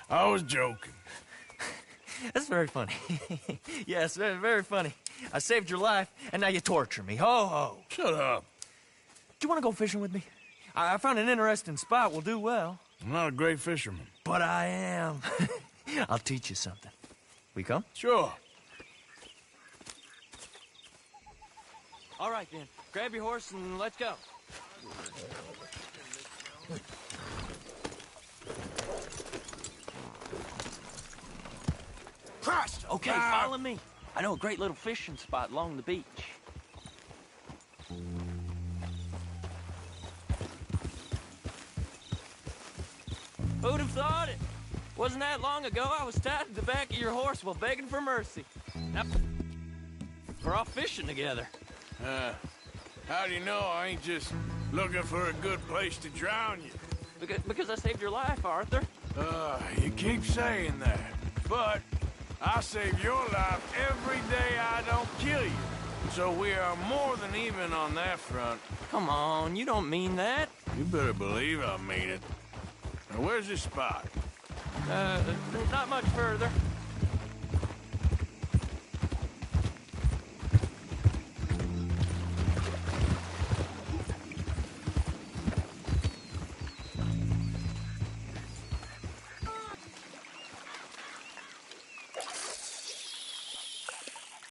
I was joking. That's very funny. Yes, very, very funny. I saved your life, and now you torture me. Ho, ho. Shut up. Do you want to go fishing with me? I found an interesting spot. We'll do well. I'm not a great fisherman. But I am. I'll teach you something. We come? Sure. All right, then. Grab your horse and let's go. Christ! Okay, follow me. I know a great little fishing spot along the beach. Who'd have thought it? Wasn't that long ago I was tied to the back of your horse while begging for mercy. Now, we're off fishing together. How do you know I ain't just looking for a good place to drown you? Because I saved your life, Arthur. You keep saying that, but I save your life every day I don't kill you. So we are more than even on that front. Come on, you don't mean that. You better believe I mean it. Now, where's this spot? Not much further.